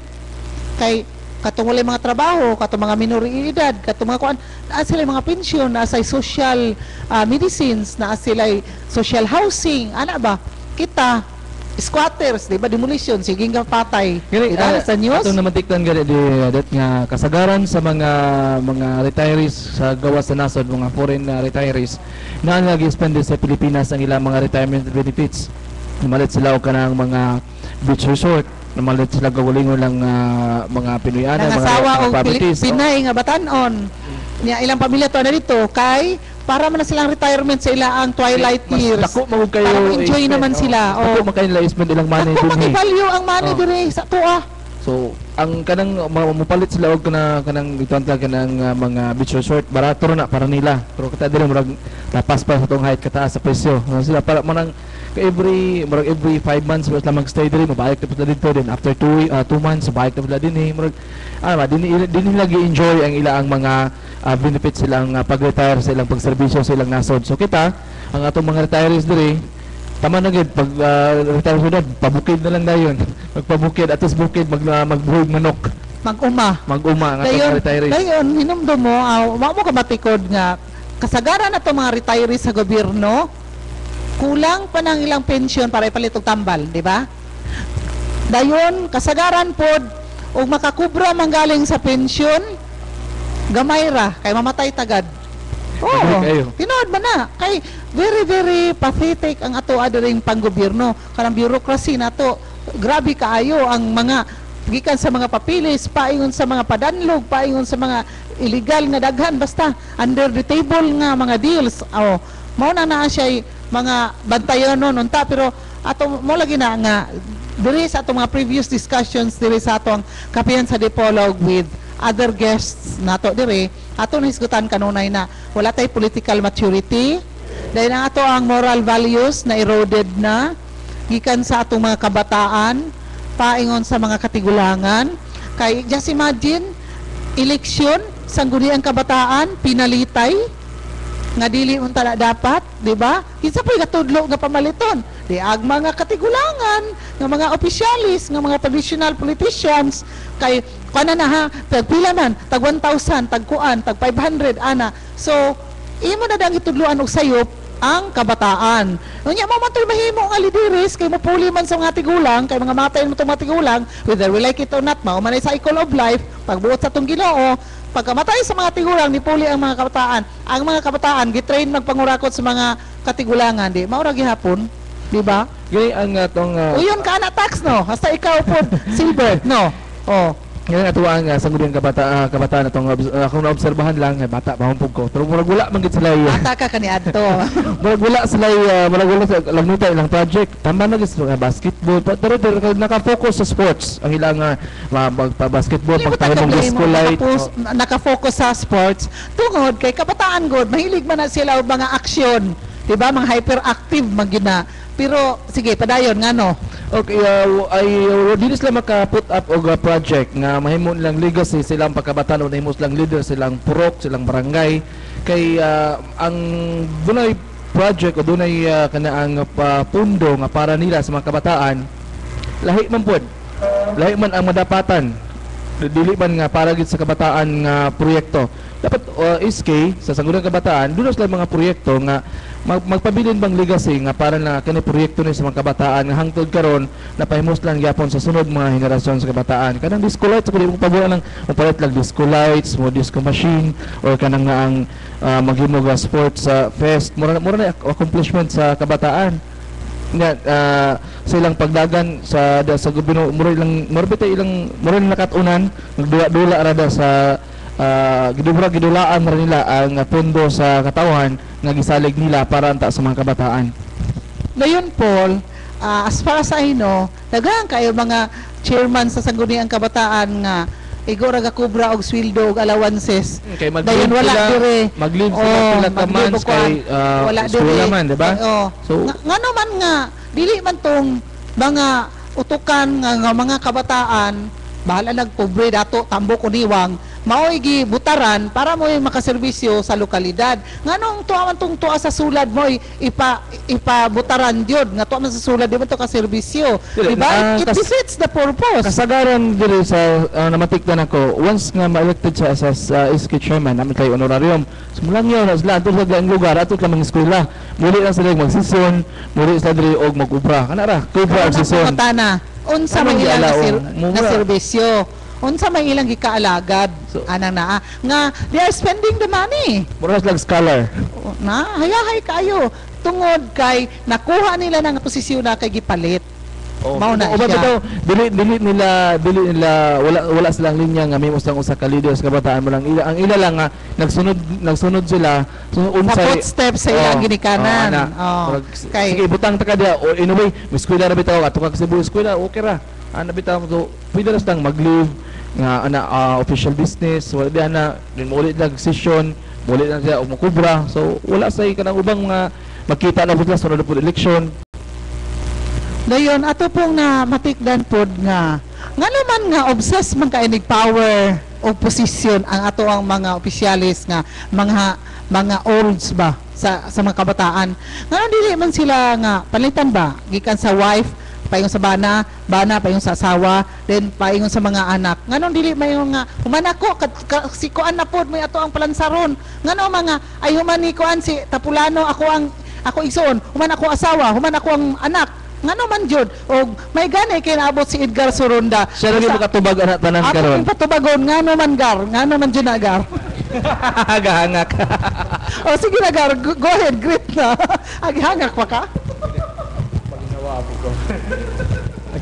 kay katong walay mga trabaho, katong mga minoridad, katong mga kuan, naa sila mga pensyon, naa sila social medicines, naa sila social housing, ana ba? Kita squatters, di ba, demolition, sige nga patay. Diba, sa news? Atong namatiktan gani di dat nga kasagaran sa mga retirees sa gawas sa nasod, mga foreign retirees na nag-spend sa Pilipinas ang ilang mga retirement benefits. Namalit sila og kanang mga beach resort, namalit sila gawalingon lang mga Pinoyana, Nangasawa mga og properties. Pinay nga batanon. Nya ilang pamilya to na dito kay para man na silang retirement sa ilaang twilight years. Dako mo kayo Para ma-enjoy naman sila. Dako man kayo nila spend ilang money Ako din. maki-value ang money Oh. dire sa tuwa. So, ang kanang mapalit sila og kanang itantag kanang mga beach resort barato na para nila. Pero kita dili murag lapas pa sa tong height kataas sa presyo. Sila para manang every 5 months mas lang magstay diri, mabalik na pud dito din after 2 months balik na pud din murag din lagi enjoy ang ilang mga benefits silang pag-retire sa ilang pagserbisyo sa ilang nasod. So kita ang atong mga retirees diri tama na gid pag retire sunod pabukid na lang dayon. Magpabukid atos bukid magbuhig manok. Mag-uma Mag-uma ang atong dayon, mga retirees. dayon hinumdum mo, wa mo ka matikod nga kasagaran nato mga retirees sa gobyerno kulang pa ng ilang pensyon para ipalit og tambal, di ba? Dayon kasagaran pod og makakubra manggaling sa pensyon gamay ra kay mamatay tagad. Agree kayo. Tinood ba na? Kay very very pathetic ang ato adering panggobyerno. Kanang bureaucracy nato. Grabe kaayo ang mga gikan sa mga papilis, paingon sa mga padanlog, paingon sa mga illegal nga daghan basta under the table nga mga deals. Mao na siya mga bantayon nun unta pero ato mo lagi na nga diri sa atong mga previous discussions diri sa atong kapihan sa Dipolog with other guests nato diri ato nahisgutan kanunay na wala tay political maturity dahil ang ato ang moral values na eroded na gikan sa atong mga kabataan paingon sa mga katigulangan kay just imagine eleksyon sangguni ang kabataan pinalitay nga dili unta na dapat, di ba? Kinsa po'y katudlo nga pamaliton? Di ag mga katigulangan, nga mga opisyalis, nga mga traditional politicians, kay kana na ha, tagpila man, tag 1,000, tag kuan, tag 500 ana. So, imo na dang itudloan og sayop ang kabataan. Unya mo man mahimo nga lideres kay mapuli man sa mga tigulang, kay mga matay mo tong mga tigulang, whether we like it or not, mao man ay cycle of life, pagbuot sa tong Ginoo, pagkamatay sa mga tigulang nipuli ang mga kabataan. Ang mga kabataan gitrain magpangurakot sa mga katigulangan di maura gihapon, di ba? Gani ang atong Uyon ka na tax no, hasta ikaw pod silver no. Ngayon atuwa nga sa nguding kabataan atong akong naobserbahan lang bata pa humpog ko pero murag wala man gid sila Ata ka kani adto. murag wala sila lang nita ilang project tamba na gid sila basketball pero naka-focus sa sports ang ilang basketball pagtahimong disco light Naka-focus sa sports tungod kay kabataan god mahilig man na sila og mga aksyon, di ba? Mga hyperactive man gina. Pero sige padayon ngano. Okay, dili sila maka-put up og project nga mahimo nilang legacy silang pagkabataan o nahimo silang leader silang purok silang barangay kay ang dunay project o dunay kanaang pundo nga para nila sa mga kabataan lahi man pod lahi man ang madapatan dili man nga para gid sa kabataan nga proyekto dapat SK sa sangguniang kabataan duno sila mga proyekto nga magpabilin bang legacy nga para na kani proyekto ni sa mga kabataan nga hangtod karon napahimos lang gyapon sa sunod mga henerasyon sa kabataan kanang disco lights kung di pabuan lang mapalit lang disco lights mo disco machine or kanang nga ang maghimo nga sports fest mura na accomplishment sa kabataan nga silang pagdagan sa gobyerno mura ilang nakatunan nagdula-dula rada sa gidulaan ra nila ang pondo sa katawan nga gisalig nila para anta sa mga kabataan. Ngayon Paul, as far as I know, daghan kayo mga chairman sa sangguniang kabataan nga igora ga kubra og sweldo og allowances. Kay Dayon wala dire. Mag-leave sila pila ka months kay wala eskwela man, di ba? So ngano man nga dili man tong mga utukan nga mga kabataan bahala nagpobre dato tambok uniwang mao'y gibutaran para mo makaserbisyo sa lokalidad. Nganong tuaman tong tuwa sa sulad mo ipabutaran jud nga tuwa man sa sulad di mo to kaserbisyo. Dili, Diba? It defeats the purpose. Kasagaran diri sa namatikdan ako, once nga ma-elected siya as SK chairman, namin kay honorarium. Simulang yun, sila ato sa ang lugar, ato ka mga eskwela. Muli lang sila magsison, muli sila diri og mag-ubra. Kanara, kubra og sison. Unsa Anong may ilang gialaw? na serbisyo? Unsa may ilang gikaalagad? So- Anang naa nga they are spending the money. Mura lang scholar. Na hayahay kayo tungod kay nakuha nila ng posisyon na kay gipalit. Mao na Uban siya. daw, dili nila wala silang linya nga may usang usa ka leader sa kabataan mo lang. Ang ila lang nga nagsunod sila so Sa unsay footsteps sa ilang ginikanan. ana. Oh, kay Sige butang ta ka dia o anyway, may eskwela na bitaw ato ka sa Cebu eskwela, okay ra. Ana bitaw mo to, pwede ra stang mag-leave nga official business, wala di ana din mo ulit lang session, ulit lang siya og makubra. So wala say kanang ubang mga makita na pud sunod pud election. dayon ato pong na matikdan pod nga naman nga obsessed man kay nig power o posisyon ang ato ang mga opisyalis nga mga olds ba sa mga kabataan. Ngano dili man sila nga palitan ba gikan sa wife paingon sa bana paingon sa asawa, then paingon sa mga anak. Nganon dili mayon nga human ako si kuan na pod may ato ang palansaron. Ngano mga ay human ni kuan si Tapulano ako igsoon, human ako asawa, human ako ang anak. Ngano man jud og may gani kay naabot si Edgar Soronda. Siya lagi makatubag ana tanan karon. Ako patubagon ngano man jud na gar. Gahangak. O sige na gar, go ahead, great na. Agihangak pa ka?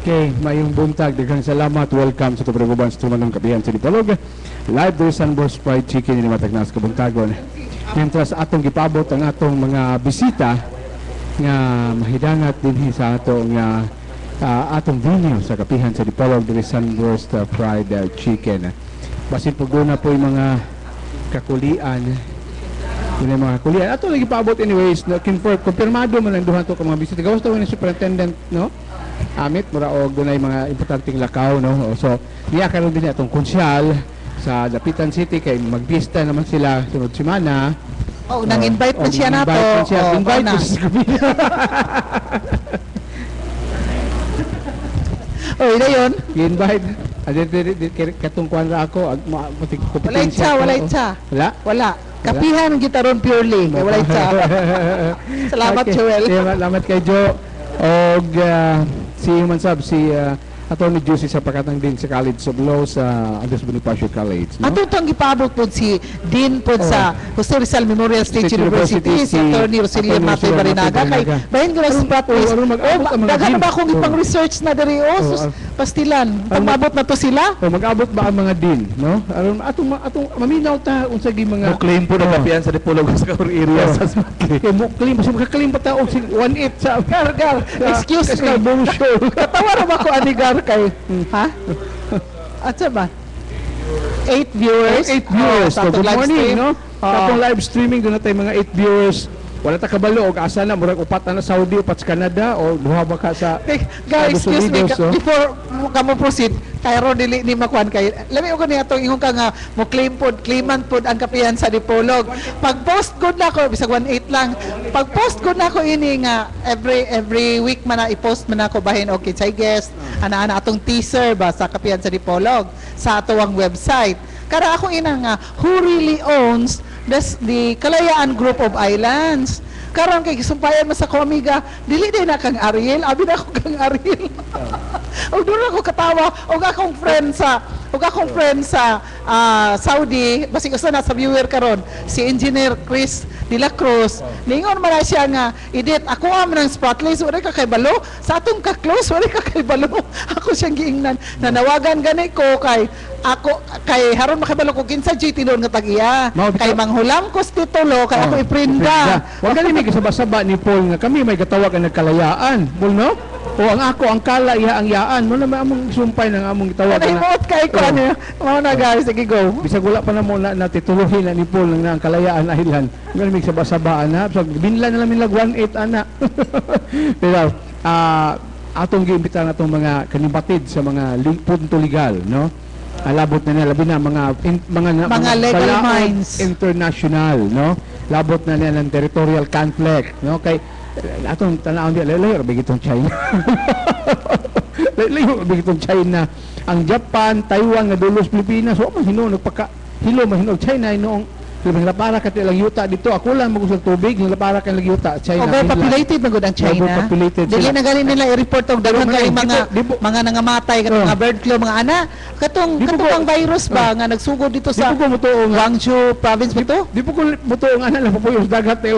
Okay, mayong buntag, daghang salamat. Welcome sa Tubriguban sa Tumanong Kapihan sa Dipolog. Live there sa Sunburst Fried Chicken ni Matag Nas Kabuntagon. Mientras atong gipabot ang atong mga bisita nga mahidangat din sa atong atong venue sa Kapihan sa Dipolog there sa Sunburst Fried Chicken. Basin paguna po yung mga kakulian. Yun ang mga kakulian. Ato lagi paabot anyways, no, konfirmado man ang duha to ka mga bisita. Gawas to ni superintendent, no? Amit mura og dunay mga importanteng lakaw, no? So niya karon din atong konsyal sa Dapitan City kay magbista naman sila sunod semana. Oh, nang invite na siya nato. Invite na. po siya sa kabila. Oy, dayon. I-invite. Katong kuan ra ako, Wala itsa, wala itsa. Wala? Wala. Kapihan ang gitaron purely. Kaya wala itsa. Salamat, Okay. Joel. Salamat kay Jo. Og si Human Sab, si Attorney Juicy sa Pakatang Din sa College of Law sa Andres Bonifacio College. No? Ato itong gipabot po si Dean po sa Jose Rizal Memorial State State University, University, si Attorney Rosilio Attorney Matay Rosilio Barinaga. Matay Kay Barinaga. bahin ko na sa practice. mag-abot ang mga Daghan dean. ba akong ipang research na dari pastilan. Pagmabot na to sila. O mag-abot ba ang mga din, no? Aron atong maminaw ta unsa gi mga Mo claim po na kapihan sa Dipolog sa Kaur area sa Smakli. mo claim kasi makakalim pa ta og 1/8 sa Gar, excuse me. show. Katawa na ba ko anigar kay? Ha? At ba? 8 viewers. 8 viewers. Oh, So, good live morning, stream. no? Sa live streaming doon na tayo mga 8 viewers. Wala ta kabalo og asa na murag upat na Saudi, upat sa Canada o duha ba ka sa Hey, guys, Estados excuse me, Unidos, no? before ka mo proceed, kay ro dili ni makuan kay. Lami ko niya atong ingon ka nga mo claimant pod ang kapihan sa Dipolog. Pag post good na ko bisag 18 lang. Pag post good na ko ini nga every week man na i-post man ako bahin okay say guest ana atong teaser ba sa kapihan sa Dipolog sa atong website. Kara ako ina nga who really owns the Kalayaan Group of Islands. Karon kay gisumpayan mo sa Comiga, dili din na kang Ariel, abi na ako kang Ariel. Og doon ako katawa, og akong friend sa Saudi, basig usa na sa viewer karon, si Engineer Chris De La Cruz. Ningon man na siya nga, edit ako am ng spotless, wala ka kay balo, sa atong ka-close, wala ka kay balo. Ako siyang giingnan, nanawagan gani ko kay haron makibalo ko kinsa JT doon nga tag-iya. Kay manghulam ko sa titulo, kay ako iprinda. Wag kami may kasaba-saba ni Paul nga kami may katawag ang nagkalayaan. Paul, no? O ang kala iya ang yaan mo na may among sumpay ng among gitawag Ano imot kay ko ano? Mao na guys, sige go. bisag wala pa na mo na tituluhin na ni Paul ng ang Kalayaan Island. Ngan mig sabasaba ana, so binlan na namin lag 18 ana. Pero atong giimbitahan atong mga kanibatid sa mga punto legal, no? labot na nila labi na mga legal balaod minds. international, no? Labot na nila ng territorial conflict, no? Kay atong tanawon di layo bigit itong China. Layo bigit itong China. Ang Japan, Taiwan nga dulos Pilipinas, wa man hino hilo man hinog China noong para ka lang yuta dito. Ako lang magusog tubig, nila para ka lang yuta China. Overpopulated na gud ang China. Overpopulated Dili sila. na galing nila i-report og daghang Pero kay ngayon, mga di po- mga nangamatay katong mga bird flu mga ana. Katong Di po katong ko- ang virus ba nga nagsugod dito Di sa po ko mutuo nga. Guangzhou province ba to? Di po ko mutuo nga na lang po yung dagat eh.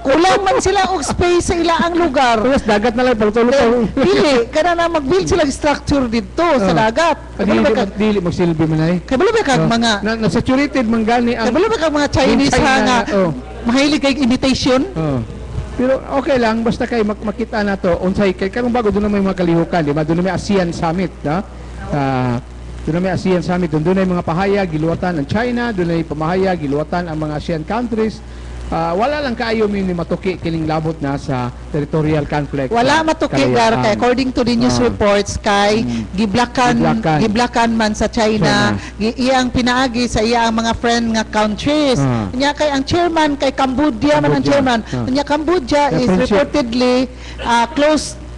Kulang man sila og space sa ilaang lugar. Tapos dagat na lang paluto-luto. Then, dili kana na mag-build sila og structure dito sa dagat. Dili Kabalo ba ka dili magsilbi man ay. kabalo ba ka mga Na-saturated man gani ang kabalo ba ka mga Chinese China ha nga na, mahilig kay imitation? Pero okay lang basta kay makita na to unsay kay karong bago doon na may mga kalihukan, di ba? Doon na may ASEAN Summit, da? Doon na may ASEAN Summit, doon na mga pahayag giluwatan ang China, doon na may pamahayag giluwatan ang mga ASEAN countries. Wala lang kaayo mi ni matuki kining labot na sa territorial conflict. Wala matukigar kay according to the news reports kay giblakan man sa China, iyang pinaagi sa iyang mga friend nga countries. Nya kay ang chairman kay Cambodia man ang chairman. Nya Cambodia is reportedly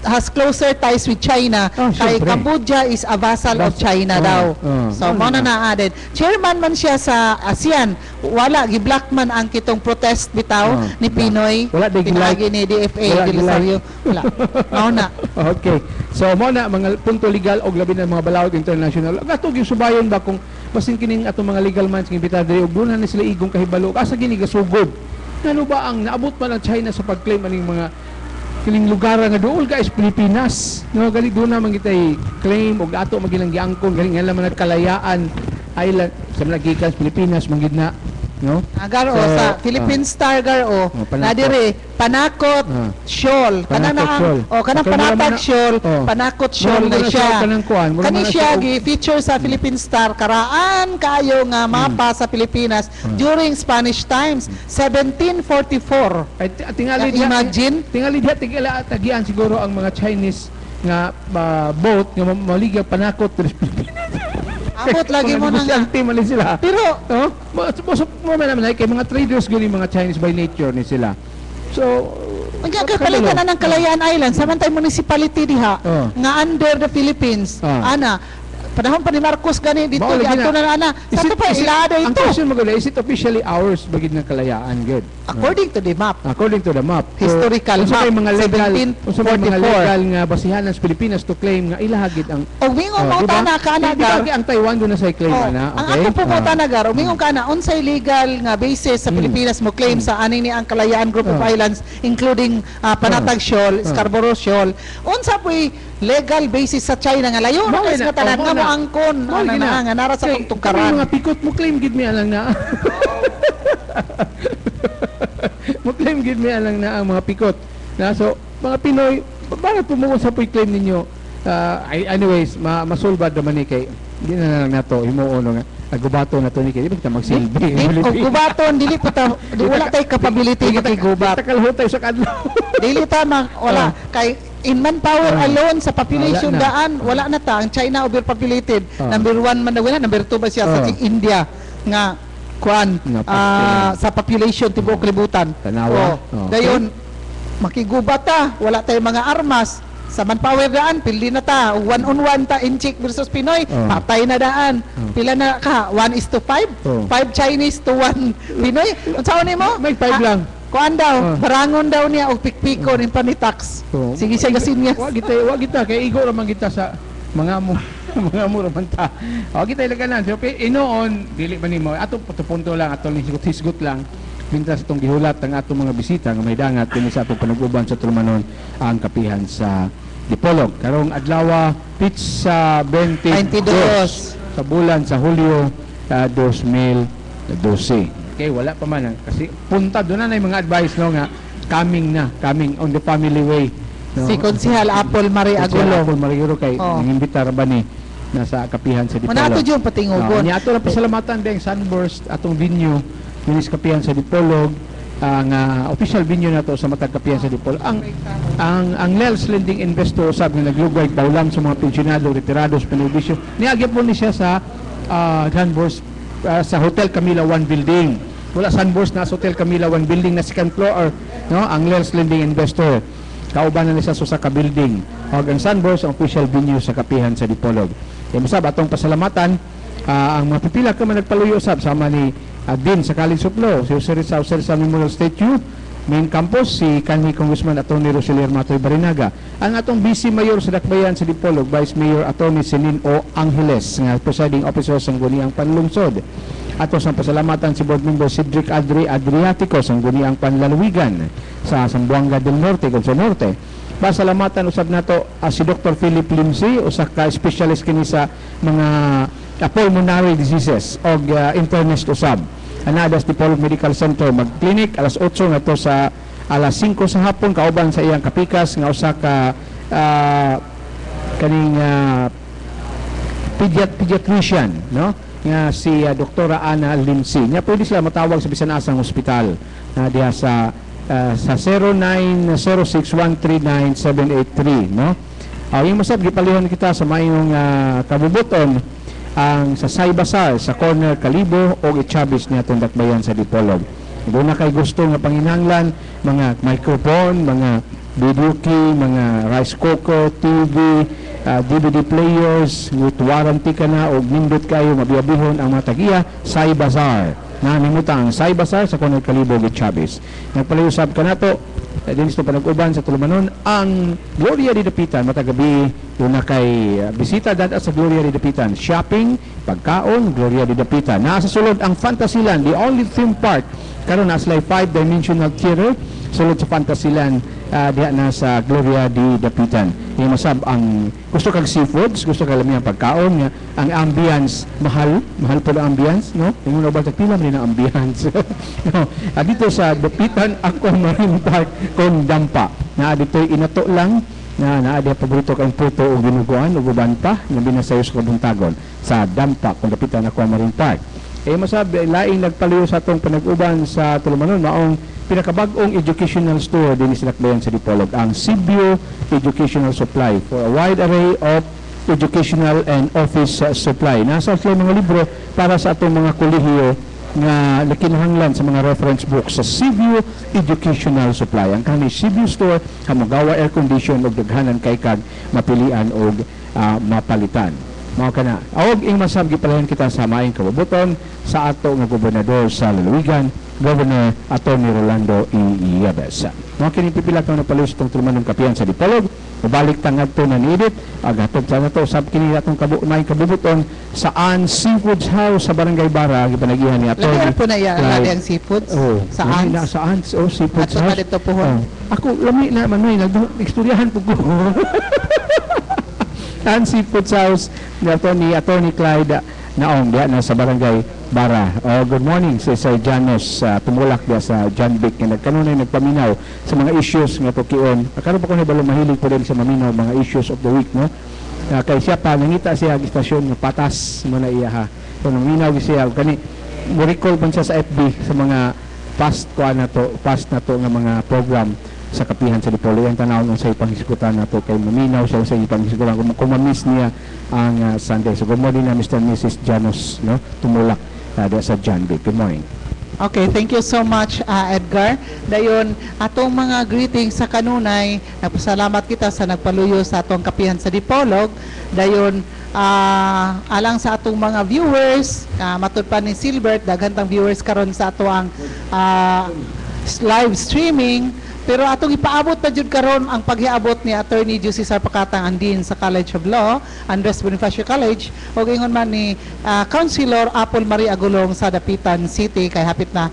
has closer ties with China. Kay syempre. Cambodia is a vassal of China daw. So mo na added. Chairman man siya sa ASEAN. Wala giblock man ang kitong protest bitaw ni Pinoy. Wala di Pinagi ni DFA Wala Belisario. Wala. Mao na. Okay. So mo na mga punto legal og labi na mga balawod international. Ato gyud subayon ba kung basin kining atong mga legal minds nga imbitado diri og doon na sila igong kahibalo asa gini gasugod. Ngano ba ang naabot pa ng China sa pag-claim aning mga kining lugar nga dool guys Pilipinas, no? Gali doon na man kitay claim og ato magilang giangkon gali nga man nagkalayaan island sa nagikan Pilipinas manggid na, no? Agaro So, sa Philippine Star garo Panakot. na dire Panakot Shoal kanang Panakot Shoal. kanang Okay, Panatag mura man na- Shoal oh. Panakot Shoal Mura man na na siya siya kanang kuan, mura kani man na siya siya og- gi-feature sa Philippine Star karaan kayo nga mapa sa Pilipinas during Spanish times 1744 Ay tingali diha imagine tingali diha tigala tagian siguro ang mga Chinese nga boat nga maligya panakot sa Pilipinas. abot lagi mo na nga Team sila. pero No? Mo man naman kay mga traders gani mga Chinese by nature ni sila. So Kaya kapalitan na ng Kalayaan Island, samantay municipality diha, Oh. nga under the Philippines, ana, panahon pa ni Marcos gani dito, Mao di lagi ato na. na ana, sa ito pa, ilado Ang ito. question magula, is it officially ours bagid ng kalayaan good? According to the map, According to the map. Historical unsa may map, mga legal, unsa may mga 1744. legal nga basihan ng Pilipinas to claim nga ilahagit ang o mingong mo diba? na ka Di ba ang Taiwan doon na sa claim Oh, ana, ang okay? ako po mo tanagar, umingong ka na, unsay legal nga basis sa Pilipinas mo claim sa aning ni ang Kalayaan Group of Islands, including Panatag Shoal, Scarborough Shoal, unsa po'y legal basis sa China nga layo, Mao na na, nga tanan, mao nga mo na. angkon, Mao ana gina. na, nga nara sa Kay, kami tungtukaran. mga pikot mo claim gid mi alang na. Mo claim gid mi alang na ang mga pikot. Na so mga Pinoy, bakit pumuo sa puy claim ninyo? Anyways, masulbad naman ni kay hindi na lang nato himuon nga agubato na to ni kay di ba kita magsilbi. Og gubaton dili pa ta wala tay capability makigubat. Takalhot tayo sa kadlaw. Dili ta wala kay in manpower alone sa population Wala na. daan wala na ta ang China overpopulated. Number 1 man na wala, number 2 ba siya sa India nga kuan sa population tibuok libutan. Tanawa. Dayon makigubat ta, wala tay mga armas. Sa manpower daan, pili na ta. 1-on-1 ta, Inchik versus Pinoy, patay na daan. Pila na ka? 1:5? 5 Chinese to 1 Pinoy? Unsaon nimo? May 5 lang. Kuan daw, barangon daw niya og pikpiko ning panitax. Sige siya gasinyas. Wa kita kay igo ra man kita sa mga mo mga mo ra man ta. Wa kita ilaganan. So inoon dili man nimo ato punto lang ato ni hisgot lang. Mintas itong gihulat ang atong mga bisita nga may dangat kini sa atong panag-uban sa Tulmanon ang kapihan sa Dipolog. Karong adlaw pitch sa 22 sa bulan sa Hulyo 2012. Okay, wala pa man kasi punta doon na yung mga advice no nga coming on the family way. No? Si Konsehal Apple Marie Agulo. Apple Mariuro kay nangimbitar ba ni nasa kapihan sa Dipolog. Manato jud patingugon. Niya ato lang pasalamatan deng Sunburst atong venue minis kapihan sa Dipolog ang official venue nato sa matag kapihan sa Dipol. Ang Lels Lending Investor usab nga naglugay paulam sa mga pensionado, retirados, penubisyo. Niagya po ni siya sa Sunburst sa Hotel Camila 1 building. Wala Sunburst na sa Hotel Camila 1 building na second floor, no? Ang Lels Lending Investor. Kaubanan nila sa ka building. Og ang Sunburst ang official venue sa kapihan sa Dipolog. Masab atong pasalamatan ang mga pipila ka man nagpaluyo usab sama ni Dean sa College of Law, si Jose Rizal Memorial Statue, main campus, si kanhi Congressman Atty. Roselier Matoy Barinaga. Ang atong Vice Mayor sa Dakbayan sa Dipolog, Vice Mayor Atty. Celine O. Angeles, nga presiding officer sa Guniang Panlungsod. Ato sa pasalamatan si Board Member Cedric Adriatico sa Guniang Panlalawigan sa Zamboanga del Norte, sa Norte. Pasalamatan usab nato si Dr. Philip Limsi, usa ka specialist kini sa mga pulmonary diseases o internist usab. Anada sa Dipolog Medical Center mag-clinic alas 8 ngadto sa alas 5 sa hapon kauban sa iyang kapikas nga usa ka kaning pediatrician, no? Nga si Dr. Ana Limsi. Nya pwede sila matawag sa bisan asang ospital na diha sa 0906139783, no? Yung masab gipalihon kita sa mayong kabubuton ang sa Saybasar sa corner Kalibo o Ichabis niya itong Dakbayan sa Dipolog. Doon na kay gusto nga panginanglan, mga microphone, mga video key, mga rice cooker, TV, DVD players, with warranty ka na o nindot kayo, mabiyabihon ang mga tagiya, Saybasar. Namimutang Saybasar sa corner Kalibo o Ichabis. Nagpaliusap ka na to, din ito panag-uban sa Tulumanon ang Gloria de Dapitan matagabi doon na kay bisita dada sa Gloria de Dapitan, shopping, pagkaon, Gloria de Dapitan. Nasa sulod ang Fantasyland, the only theme park karon nasa 5-dimensional theater sulod sa Fantasyland diha na sa Gloria de Dapitan. Yung masab ang gusto kag seafoods, gusto kag lamang pagkaon nga ang ambience mahal po ang ambience, no? Yung ba pila man ang ambience. No. Dito sa Dapitan Aquamarine Park kon Dampa. Na dito inato lang na ada paborito kang puto o ginuguan o guban pa nga binasayos ko buntagon sa Dampa kon Dapitan Aquamarine Park. Masab laing nagpaliw sa atong panag-uban sa Tulumanon maong pinakabag-ong educational store din sa Dakbayan sa Dipolog, ang Sibio Educational Supply for a wide array of educational and office supply. Nasa sila mga libro para sa atong mga kolehiyo nga nakinahanglan sa mga reference books sa Sibio Educational Supply. Ang kani Sibio store hamagawa air condition og daghanan kay kag mapilian og mapalitan. Mao kana. Awog ing masab gipalayan kita sa maayong kabubuton sa ato nga gobernador sa Lalawigan, Governor Atty. Rolando E. Yabes. Mao kini pipila ka na palis tong Tulumanon kapihan sa Dipolog. Mabalik tangad to na niidit agatod sa nato sab kini atong maayong kabubuton sa Ann Seafoods House sa Barangay Bara gipanagihan ni Atty. Lagi po na yan ang seafoods sa Ann. Sa Ann Seafoods House. At dito po ako lami na man may nag-istoryahan po ko. Ann Seafoods House ni Atty. Clyde Naong diya na sa Barangay Bara. Good morning si Sir Janos tumulak diya sa John Vic nga nagkanunay nagpaminaw sa mga issues nga tukion. Karon pa ko ni balo mahilig po din sa maminaw mga issues of the week, no? Kay siya pa nangita siya ang istasyon nga patas mo na iya ha. So naminaw siya kani mo recall pa siya sa FB sa mga past na to nga mga program sa kapihan sa Dipolog. Ang tanaw ng sa ipanghisgutan na to kay maminaw siya sa ipanghisgutan kung ma-miss niya ang Sunday. So good morning na Mr. and Mrs. Janos, no? Tumulak sa John Vic. Good morning. Okay, thank you so much Edgar. Dayon atong mga greetings sa kanunay. Nagpasalamat kita sa nagpaluyo sa atong kapihan sa Dipolog. Dayon alang sa atong mga viewers, matud pa ni Silbert daghang viewers karon sa ato ang live streaming. Pero atong ipaabot pa jud karon ang paghiabot ni Attorney Jose Sarpacatang ang Dean sa College of Law, Andres Bonifacio College, o ingon man ni Councilor Apple Marie Agulong sa Dapitan City kay hapit na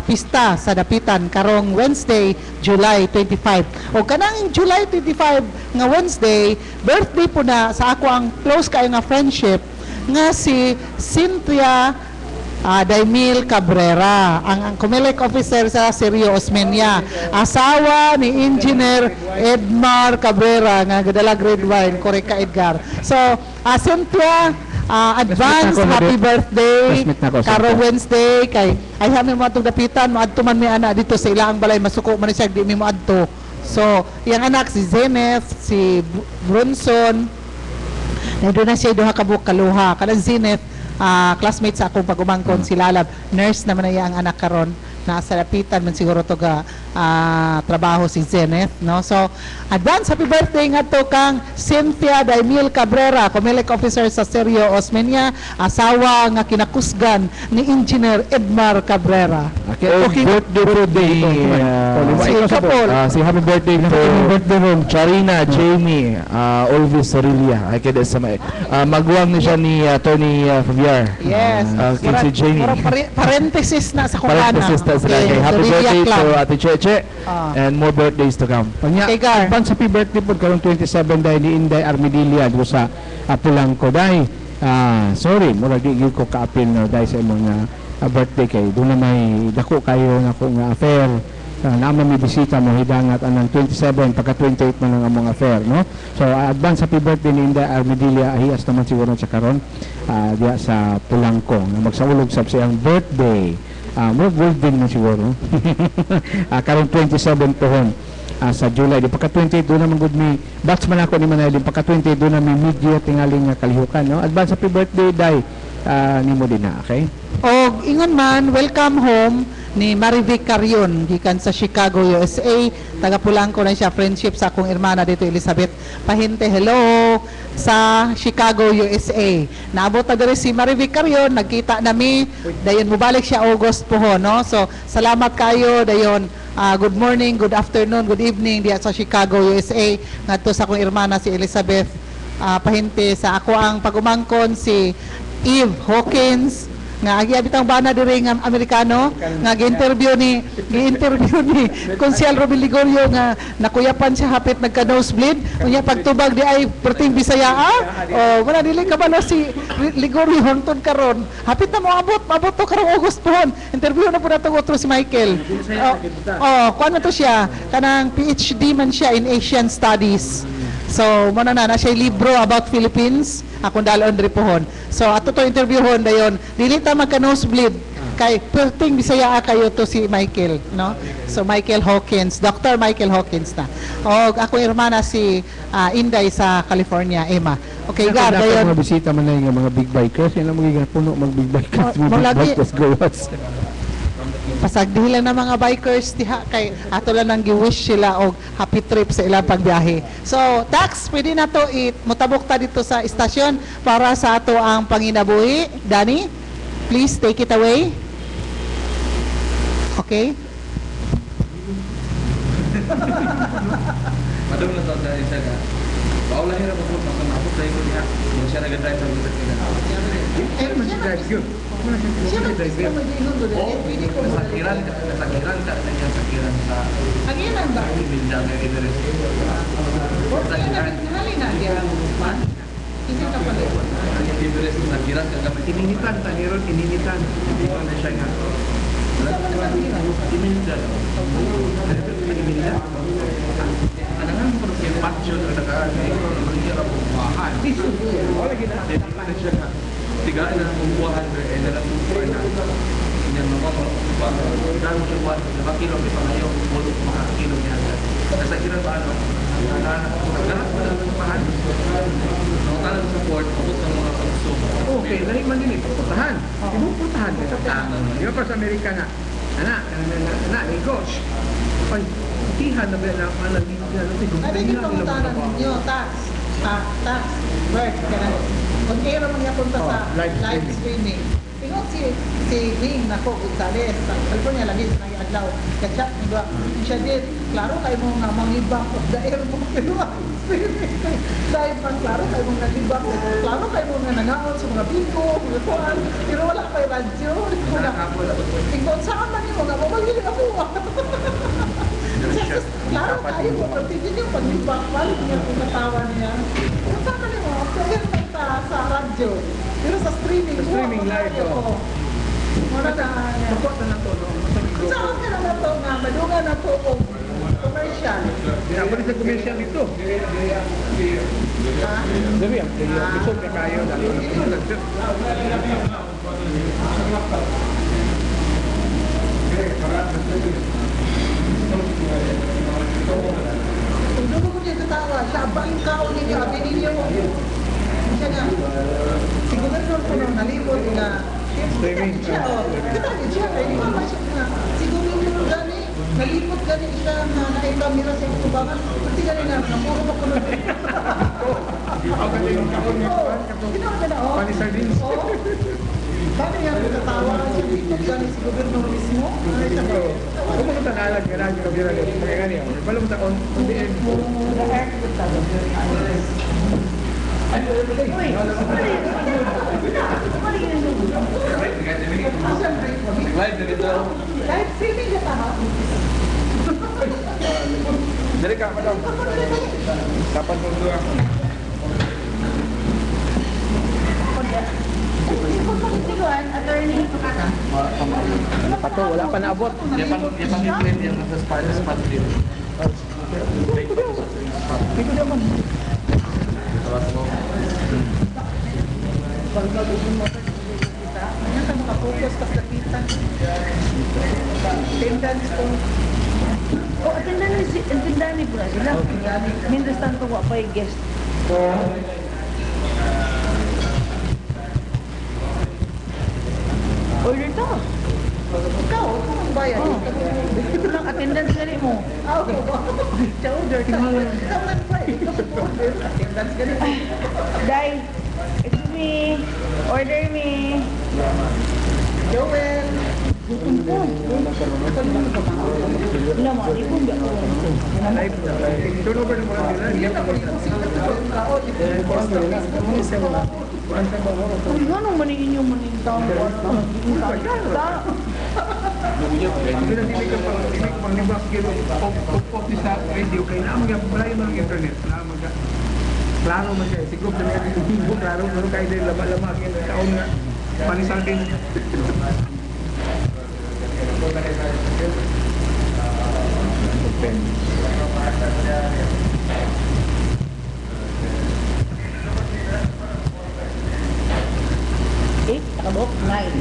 pista sa Dapitan karong Wednesday, July 25. O kanang July 25 nga Wednesday, birthday po na sa ako ang close kayo nga friendship nga si Cynthia Daimil Cabrera, ang Comelec officer sa Sirio Osmeña, asawa ni Engineer Edmar Cabrera nga gadala grade 1, korek ka Edgar. So, Cynthia, advance Classmate na ako, happy Nadia. birthday Classmate na ako, karo Santa. Wednesday kay ay hamin mo atong dapitan maadto man mi ana dito sa ilang balay masuko man siya di mi moadto. So, iyang anak si Zenith, si Bronson, doon na siya duha ka buok kaluha. Kada Zenith, classmate sa akong pagumangkon si Lalab, nurse naman na iya ang anak karon. Nasa lapitan man siguro to ga trabaho si Zenith, no? So, advance happy birthday nga to kang Cynthia Daimil Cabrera, Comelec officer sa Sergio Osmeña, asawa nga kinakusgan ni Engineer Edmar Cabrera. Okay, birthday si happy birthday to Charina Jamie Olvis Sorilla. Ay kada sa maguwang ni siya ni Tony Fabiar. Yes. Si Jamie. Parenthesis na sa kumana. Parenthesis na sila. Okay, happy birthday to Ate Cheche and more birthdays to come. Panya, Okay, Gar. advance happy birthday po karon 27 dahil ni Inday Armidilla do sa Pulangco dahil sorry mura di gyud ko kaapil no dahil sa imong birthday kay doon na may dako kayo na kung affair naman may bisita mo hidangat anang 27 pagka 28 man ang among affair no. So advance happy birthday ni Inday Armidilla ahiyas naman siguro sa karon diya sa Pulangco na magsaulog sab siyang birthday. More golden na siguro. Karong 27 pohon sa July. Di pagka 28 doon naman good me. Batch man ako ni Manay. Di pagka 28 doon na may media tingaling nga kalihukan. No? Advance happy birthday, Day. Ni mo din na, okay? O ingon man, welcome home ni Marivic Carion gikan sa Chicago, USA. Taga Pulangco na siya, friendship sa akong irmana dito Elizabeth Pahinte. Hello sa Chicago, USA. Naabot na diri si Marivic Carion, nagkita nami. Dayon mubalik siya August po no. So salamat kayo dayon. Good morning, good afternoon, good evening diya sa Chicago, USA. Ngadto sa akong irmana si Elizabeth Pahinte, sa ako ang pagumangkon si Eve Hawkins nga agi bitang bana diri nga Amerikano nga gi-interview ni Konsyal Robin Ligorio nga nakuyapan siya hapit nagka nosebleed unya pagtubag di ay perting Bisaya wala dili kabalo si Ligorio hangtod karon hapit na moabot to karong August pohon interview na po nato otro si Michael kuan na to siya kanang PhD man siya in Asian Studies. So, muna na siya libro about Philippines, akong dalon diri pohon. So, ato to interviewon dayon. Dili ta magka nosebleed kay perting Bisaya kayo to si Michael, no? So, Michael Hawkins, Dr. Michael Hawkins na. O akong irmana si Inday sa California, Emma. Okay, Gar, dayon. Mga bisita man na yung mga big bikers, yan ang magiging puno mag big bikers, mga big bikers gawas. Pasagdi lang ng mga bikers diha kay ato lang nang gi-wish sila og happy trip sa ilang pagbiyahe. So, Tax, pwede na to mutabok ta dito sa istasyon para sa ato ang panginabuhi. Danny, please take it away. Okay? Madam na to dahil siya ka. Paula hira po po sa mabot tayo niya. Mo siya nag-drive sa motor kina. Siya mag-inom doon. Pwede ko Nasakiran ka niya sakiran sa Ang ilan ba? bindang ng Everest. Halin na diya. Isip ka pala. Ang Everest nasakiran ka gamit ininitan ta ni ron ininitan. Hindi ko na siya nga. Ininitan. Ano nga mo kung yung patio na nag-aagay ko na mangyara po bahan. Wala gina. Hindi ko na siya nga. Tigaan na ng 100 na lang po na. Yan mga dahil siya 1 kilo may pangayaw bulok mga kilo niya. Nasa kira ba ano? Nagkarat pa lang ng pahan. Nakatanang sa port, abot ng mga pagso. Okay, dali man din putahan. Putahan ka sa Di ba pa sa Amerika nga? Ni coach. Ay, tihan na ba na Ano yung pangutanan ninyo, Tax? Tax, Bert, kung kaya naman niya punta sa live streaming. Tingnan si Wing na ko, Gonzales, sa California lagi sa nag-adlaw. Kachat, siya din, klaro kayo mo nga mangibak of the air mo. Dahil pa, klaro kayo mo nangibak. Klaro kayo mo nga nangaon sa mga biko, mga kuhan. Pero wala kayo radyo. Tingnan, saan man yun nga, mamagili ako. Klaro kayo mo, pagtigil yung pag-ibak, balik niya kung natawa niya. Pero saan man yun, after sa radyo. Pero sa streaming, live to. Muna na, Support na to, no? saan ka naman to nga, madunga na to o commercial. Dinabalik sa commercial dito. Sabi, ang episode na kayo, dali ko na Kung dulo ko niya katawa, siya ba yung kaon niya, sabi ninyo mo. Siya nga, si Gobernador ko nung nalipot nga, Streaming. siya, kita niya siya, kaya di ba siya nga, si Gobernador gani, nalipot gani siya na naikamera sa kubangan, kasi gani nga, napuro ko ko nung Ako kasi yung kahon nga kuhan, ginawa ka na, oh. Pani sardines. Oo. Paano yan, katawa siya dito, gani si Gobernador mismo? Ay, sabi, Kung mga tanalag nga lang yung kabira ko, kaya nga niya, palang taon, on the end. Kahit streaming ka ta, ha? Dari ka, madam. Dapat mo dua. Pato, wala pa naabot. Dia pang i-claim yang nasa spot din. Ayan ka makapokus pas lapitan. Attendance ko. Oh, atindahan ni pula sila. Mindas tanto wa pa guest. Order to. Ikaw, ikaw ang bayad. Ito lang attendance gali mo. Okay. Order ka. Ikaw man pa eh. Ikaw ang order. Attendance ka rin. Dai, it's me. Order me. Joel. Wala mo, di ko ba? Live na. Turnover ng mga nila. Hindi ako Uy, anong maningin yung manintang? Hindi ka pang nibas kilo off sa radio kay naman yung balay mo ng internet na mag klaro man siya siguro sa mga tibo klaro pero kay din lama-lama yung taon nga panisal din Eight, nakabok, 9.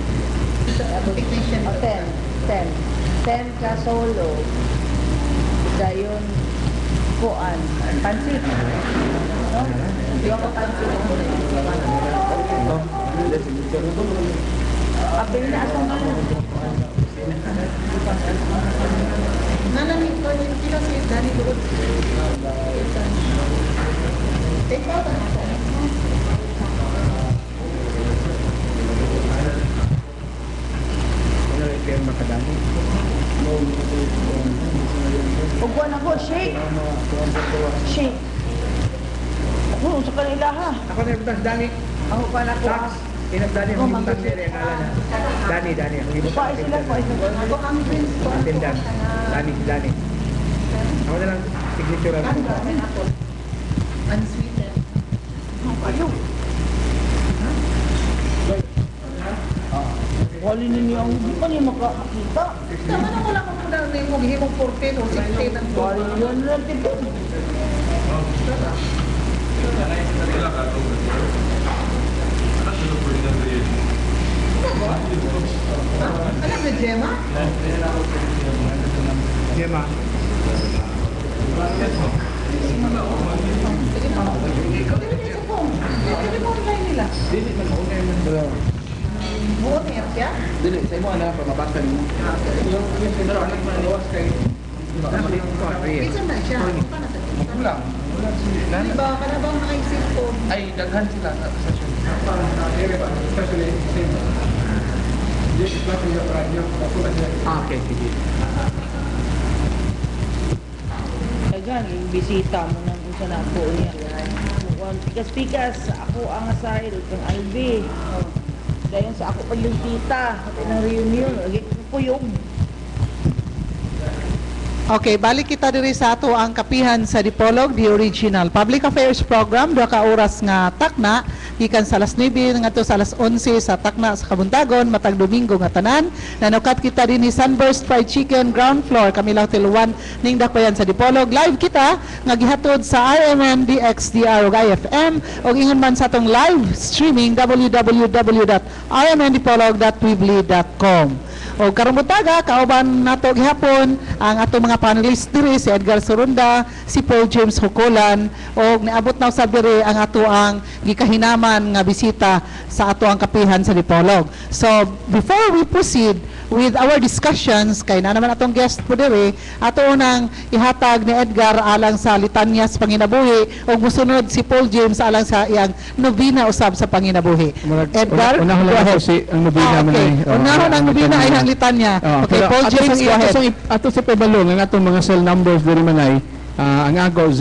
Technician. 10 ka solo. Dayon, kuan, pansit. No? Yung pansit. Apil na asong Nanamit ko yung kilo si Danny Dood. Take out ang ako. kaya makadami Ugwan ako, shake. Shake. Sa kanila ha. ako na yung butas Dani Ako pa na ko. tax inagdani ang butas niya rin ang Dani ang ibang Pa sila, pa sila. Ako ang prince ko. attendant Dani ako na lang signature ang Unsweetened. Ayun. Wali ninyo ang hindi pa niya makakita. Tama na wala ko muna na yung himong 14 o 16 ang Wali yun natin po. Alam na, Gemma? Gemma Dili sa phone. Dili mo online nila. Buot niya siya? Dili, sa imo ana pa mabasa nimo. Pero anak man lawas kay Isa na siya. Pa na sa kulang. Di ba? Kana bang mga cellphone? Ay daghan sila sa session. okay sige Dagan, yung bisita mo nang isa na po niya. Pikas-pikas, ako ang asahil, kang Albi. Dayon sa ako pag yung tita, at ng reunion, lagi ko po yung. Okay, balik kita diri sa ato ang kapihan sa Dipolog, the original public affairs program, duha ka oras nga takna gikan sa alas 9 ngadto sa alas 11 sa Takna sa Kabuntagon matag Domingo nga tanan. Nanukat kita din ni Sunburst Fried Chicken ground floor Camila Hotel 1 ning Dakbayan sa Dipolog. Live kita nga gihatod sa RMN DXDR ug IFM ug ingon man sa atong live streaming www.rmndipolog.weebly.com. O karong buntaga kauban nato gihapon ang atong mga panelists diri si Edgar Sorunda, si Paul James Hukolan og niabot na usab diri ang ato ang gikahinaman nga bisita sa ato ang kapihan sa Dipolog. So before we proceed with our discussions kay na naman atong guest po diri, ato unang ihatag ni Edgar alang sa litanyas panginabuhi ug mosunod si Paul James alang sa iyang nobina usab sa panginabuhi. Edgar, unahon lang ako si ang nobina man ay. Unahon ang nobina ay ang litanya. Okay, Paul James, go ahead. Ato sa pabalo ang atong mga cell numbers diri man ay ang ako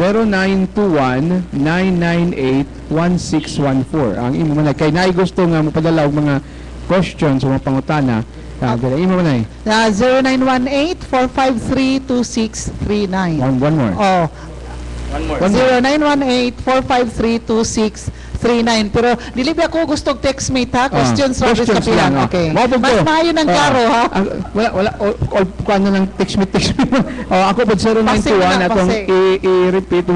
0921-998-1614. Ang imo man ay kay naay gusto nga mopadala og mga questions o mga pangutana. Dili imo man ay 0918-453-2639. one more. Oh, One more. 0918-453-2639. Pero dili ba ako gusto textmate ha? Questions ra questions sa pilang. lang, Okay. Mabog Mas ko. maayo ng karo ha. Wala all kuan na lang text me. Ako po 0921 Pase na, atong pase. i-repeat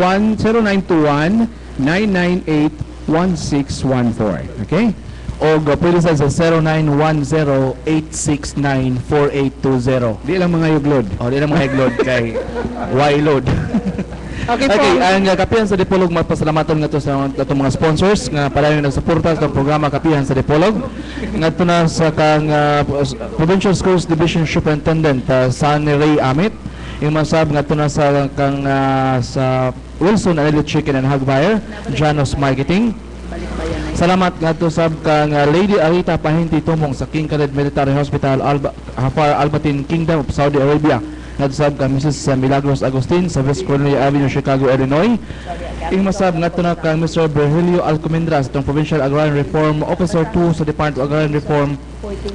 0921-998-1614. Okay? O pwede sa 0910-869-4820. Di lang mga yuglod. O di na mga iglod kay Y-load. Okay, Okay, Paul. ang Kapihan sa Dipolog magpasalamaton nga to sa atong mga sponsors nga padayon nagsuporta sa programa Kapihan sa Dipolog. Ngadto na sa kang Provincial Schools Division Superintendent Sunny Ray Amit. Yung masab ngadto na sa kang sa Wilson Elite Chicken and Hog Buyer, Janos Marketing. Salamat ngadto sab kang Lady Arita Pahinti tumong sa King Khalid Military Hospital Hafar Albatin Kingdom of Saudi Arabia. Nadsab ka Mrs. Milagros Agustin sa West Cornelia Avenue, Chicago, Illinois. Ing masab ngadto na kang Mr. Virgilio Alcomendras, itong Provincial Agrarian Reform Officer 2 sa Department of Agrarian Reform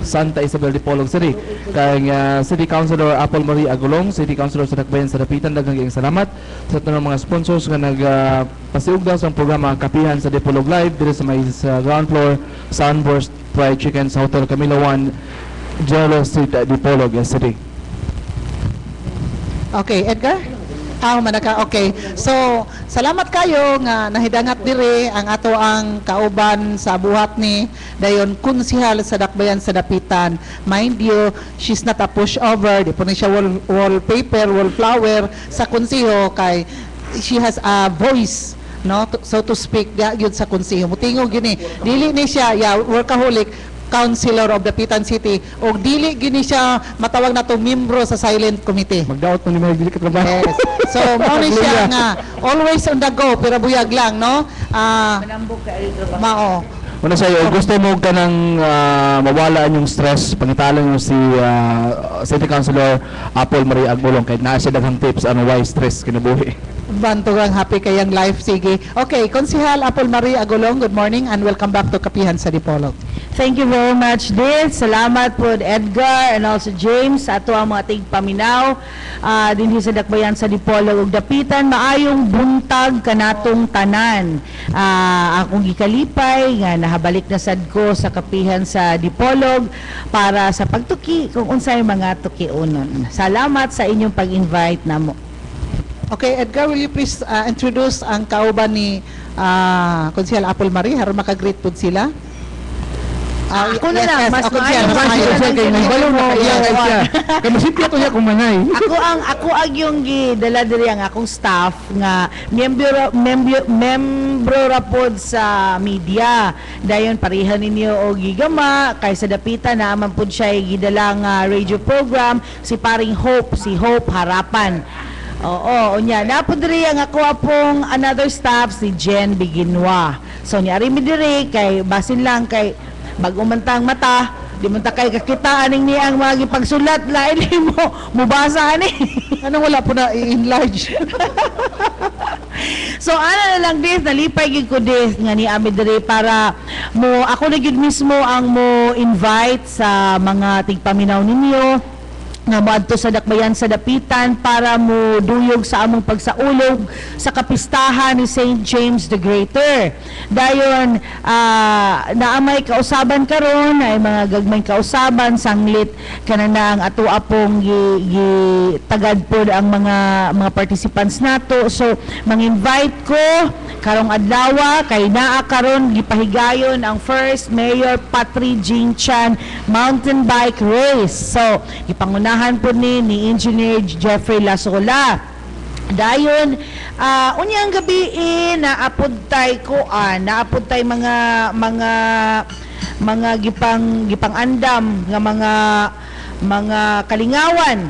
Santa Isabel Dipolog City. Kay City Councilor Apple Marie Agulong, City Councilor sa Dakbayan sa Dapitan, daghang salamat sa tanang mga sponsors nga nagpasiugda sa programa Kapihan sa Dipolog Live diri sa may sa ground floor Sunburst Fried Chicken sa Hotel Camila 1, General Street, Dipolog City. Okay, Edgar? Manaka. Okay. So, salamat kayo nga nahidangat diri ang ato ang kauban sa buhat ni dayon konsihal sa Dakbayan sa Dapitan. Mind you, she's not a pushover. Di po na siya wallpaper, wallflower sa konsiho kay she has a voice, no, so to speak, yun sa konsiho. Mutingog yun dili ni siya workaholic, Councilor of Dapitan City o dili gini siya matawag na to membro sa silent committee. Magdaot mo ni mga dili ka trabaho. Yes. So mao ni siya nga always on the go pero buyag lang, no? Manambog ka ito ba? Mao. Una sa'yo, gusto mo ka nang mawalaan yung stress, pangitalan mo si City Councilor Apple Marie Agulong kahit naa siya daghang tips ano why stress kinabuhi. Bantugang happy kayang life. Sige. Okay, Konsihal Apple Marie Agulong, good morning and welcome back to Kapihan sa Dipolog. Thank you very much, Dil. Salamat po Edgar and also James ato ang mga tigpaminaw dinhi sa Dakbayan sa Dipolog ug Dapitan. Maayong buntag kanatong tanan. Akong gikalipay nga nahabalik na sad ko sa Kapihan sa Dipolog para sa pagtuki kung unsay mga tukiunon. Salamat sa inyong pag-invite namo. Okay, Edgar, will you please introduce ang kauban ni Konsihal Apple Marie aron maka-greet pud sila? Ako na lang, mas ako maayo. mas maayo. Balon na kaya. Kaya masipya to siya kung manay. Ako ang yung gidala diri ang akong staff nga membro ra pod sa media. Dayon pareha ninyo og gigama kay sa Dapitan na man pod siya gidala nga radio program si paring Hope, si Hope Harapan. Oo, unya. Napod diri ang ako apong another staff si Jen Biginwa. So ni ari mi diri kay basin lang kay bago man tang mata, di man ta kay kakitaan ning ni ang mga gipagsulat lain mo mubasa ani. Anong wala po na i-enlarge? So ana na lang dis nalipay gid ko dis nga ni ami diri para mo ako na gid mismo ang mo invite sa mga tigpaminaw ninyo nga moadto sa dakbayan sa dapitan para mo duyog sa among pagsaulog sa kapistahan ni St. James the Greater. Dayon naamay kausaban karon ay mga gagmay kausaban sanglit kanang ato apong tagad pod ang mga participants nato. So mang-invite ko karong adlaw kay naa karon gipahigayon ang first Mayor Patri Jing Chan mountain bike race. So gipangunahan po ni Engineer Jeffrey Lasola. Dayon unyang gabi naapod tay naapod tay mga gipang andam nga mga kalingawan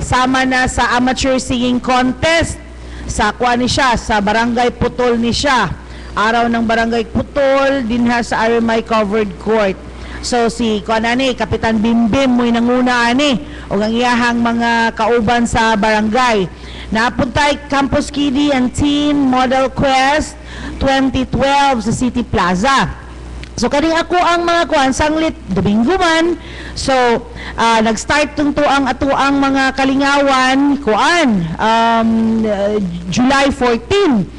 sama na sa amateur singing contest sa kuan ni siya sa Barangay Putol ni siya. Araw ng Barangay Putol dinha sa RMI Covered Court. So si kuanani Kapitan Bimbim mo'y nanguna ani og ang iyahang mga kauban sa barangay. Napuntay Campus Kiddy and Teen Model Quest 2012 sa City Plaza. So kaning ako ang mga kuan sanglit Domingo man. So nag-start tungto ang atuang mga kalingawan kuan July 14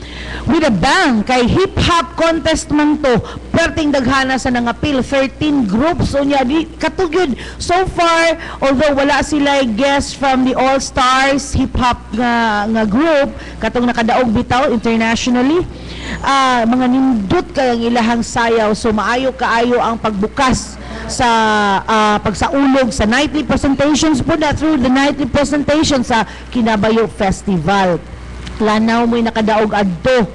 with a bang kay hip-hop contest man to perting daghana sa nangapil 13 groups unya di katugyod so far although wala sila guests from the All Stars hip-hop nga group katong nakadaog bitaw internationally mga nindot kay ang ilahang sayaw so maayo kaayo ang pagbukas sa pagsaulog sa nightly presentations po na through the nightly presentation sa Kinabayo Festival. Lanaw mo'y nakadaog adto.